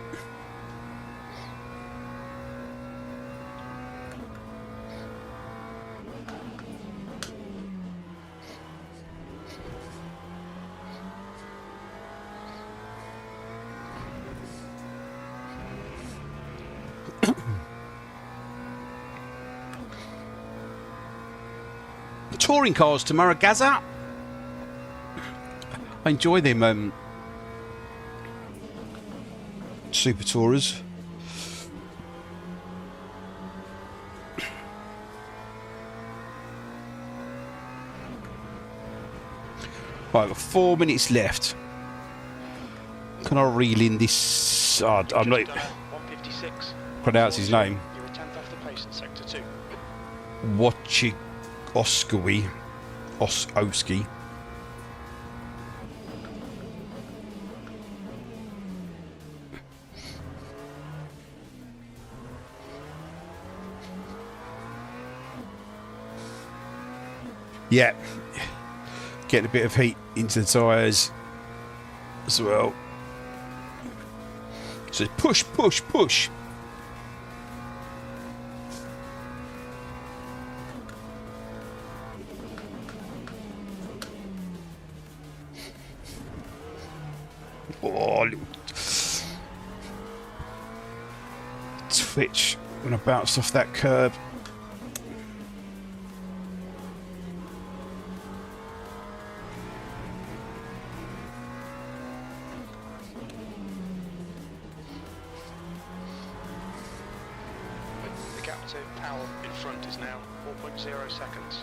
A: Touring cars tomorrow, Gaza. I enjoy them super tourers. Right, I've got 4 minutes left. Can I reel in this? Oh, I'm not
C: 156.
A: pronounce his name.
C: You were 10th off the pace in sector 2.
A: Oski. Yeah, getting a bit of heat into the tyres as well. So push, push, push. Oh, little twitch when I bounced off that curb.
C: The gap to Powell in front is now 4.0 seconds.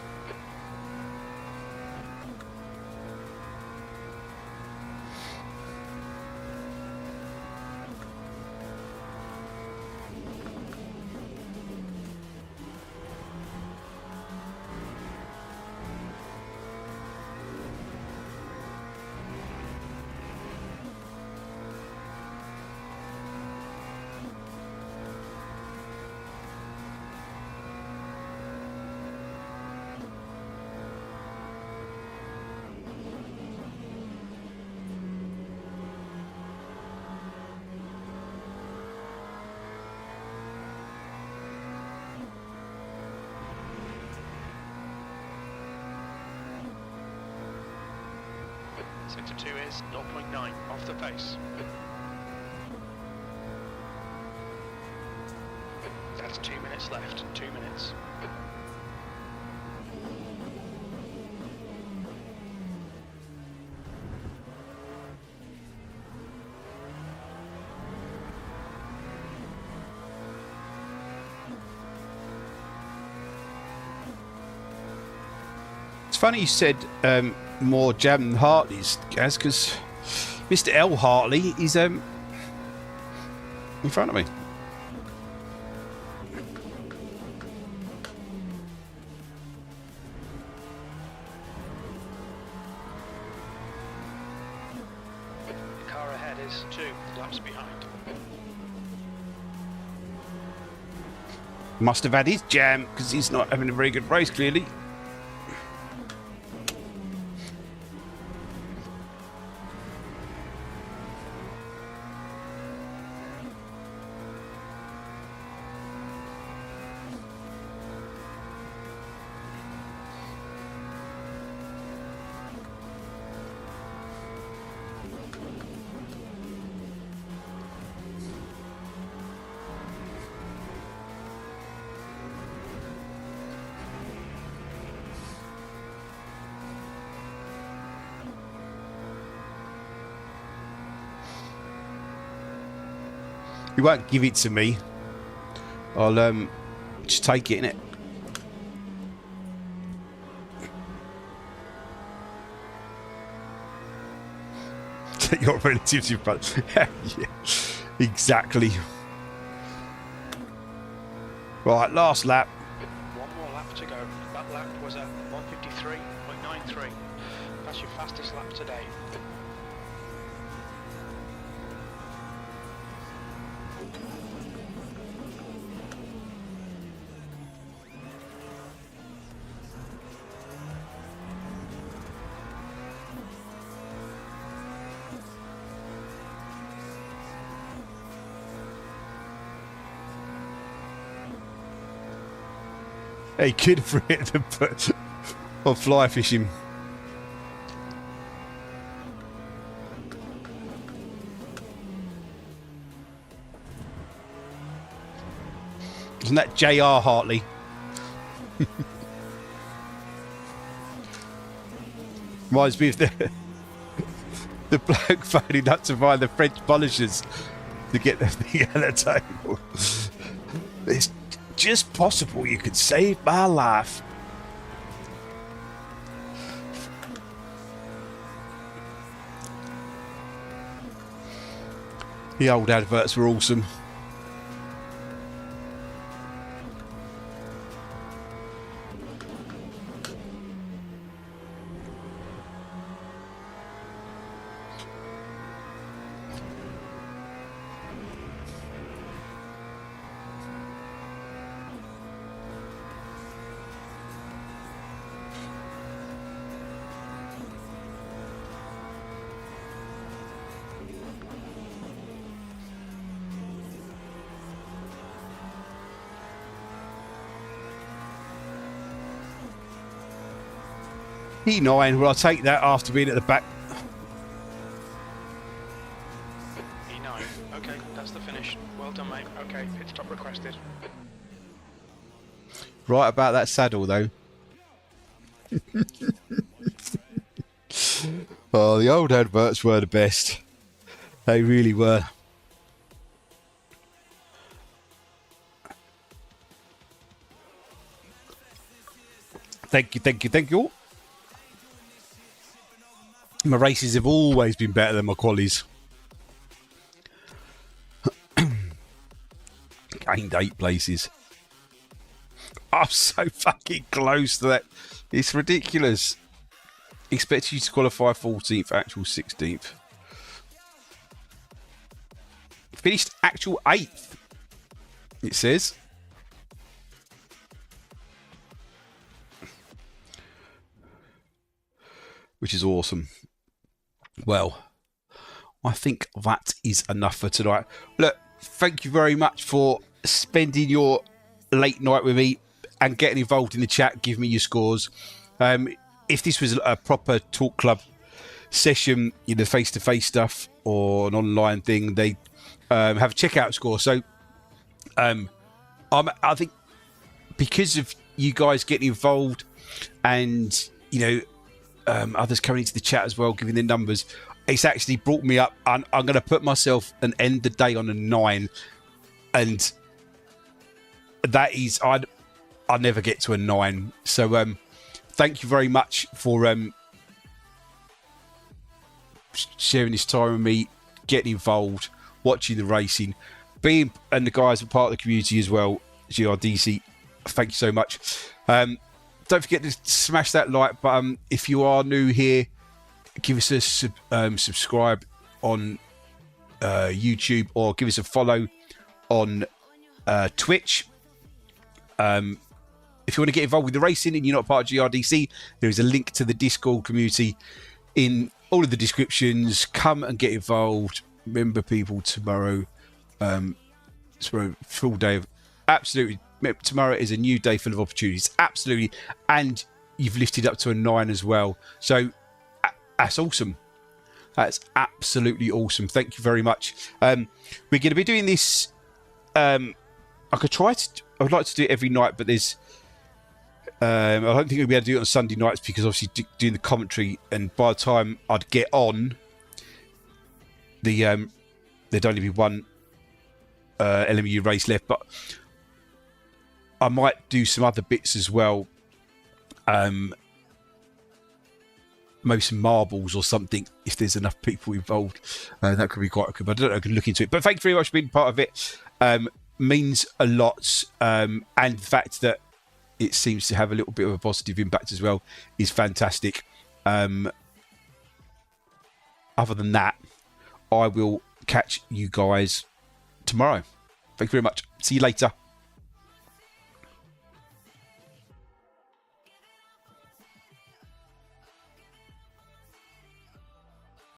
C: Sector 2 is 0.9 off the pace. That's 2 minutes left. 2 minutes.
A: It's funny you said more jam than Hartley's, Gaz, because Mr. L. Hartley is in front of me.
C: The car ahead is 2 laps behind.
A: Must have had his jam because he's not having a very good race, clearly. You won't give it to me. I'll just take it, innit? Your relatives, your brother. Yeah, exactly. Right, last lap.
C: One more lap to go. That lap was at 153.93. That's your fastest lap today.
A: He could for it to put on fly fishing. Isn't that J.R. Hartley? Reminds me of the bloke phoning up to find the French polishers to get the thing at the table. It's just possible you could save my life. The old adverts were awesome. E9, well, I'll take that after being at the back.
C: E9. Okay, that's the finish. Well done, mate. Okay, pit stop requested.
A: Right about that saddle, though. Oh, the old adverts were the best. They really were. Thank you, thank you, thank you. My races have always been better than my qualies. Gained 8 places. I'm so fucking close to that. It's ridiculous. Expect you to qualify 14th, actual 16th. Finished actual 8th, it says. Which is awesome. Well, I think that is enough for tonight. Look, thank you very much for spending your late night with me and getting involved in the chat. Give me your scores. If this was a proper talk club session, you know, face-to-face stuff or an online thing, they have a checkout score. So I think because of you guys getting involved and, you know, others coming into the chat as well, giving their numbers, it's actually brought me up. I'm going to put myself and end the day on a 9, and that is I never get to a 9. So thank you very much for sharing this time with me, getting involved, watching the racing, and the guys are part of the community as well. GRDC, thank you so much. Don't forget to smash that like button. If you are new here, give us a subscribe on YouTube, or give us a follow on Twitch. If you want to get involved with the racing and you're not part of GRDC, there is a link to the Discord community in all of the descriptions. Come and get involved. Remember, people, tomorrow, full day of absolutely. Tomorrow is a new day full of opportunities. Absolutely. And you've lifted up to a 9 as well. So that's awesome. That's absolutely awesome. Thank you very much. We're going to be doing this. I would like to do it every night, but there's. I don't think we'll be able to do it on Sunday nights because obviously doing the commentary, and by the time I'd get on, there'd only be one LMU race left. But I might do some other bits as well. Maybe some marbles or something if there's enough people involved. That could be quite good. But I don't know. I can look into it. But thank you very much for being part of it. Means a lot. And the fact that it seems to have a little bit of a positive impact as well is fantastic. Other than that, I will catch you guys tomorrow. Thank you very much. See you later.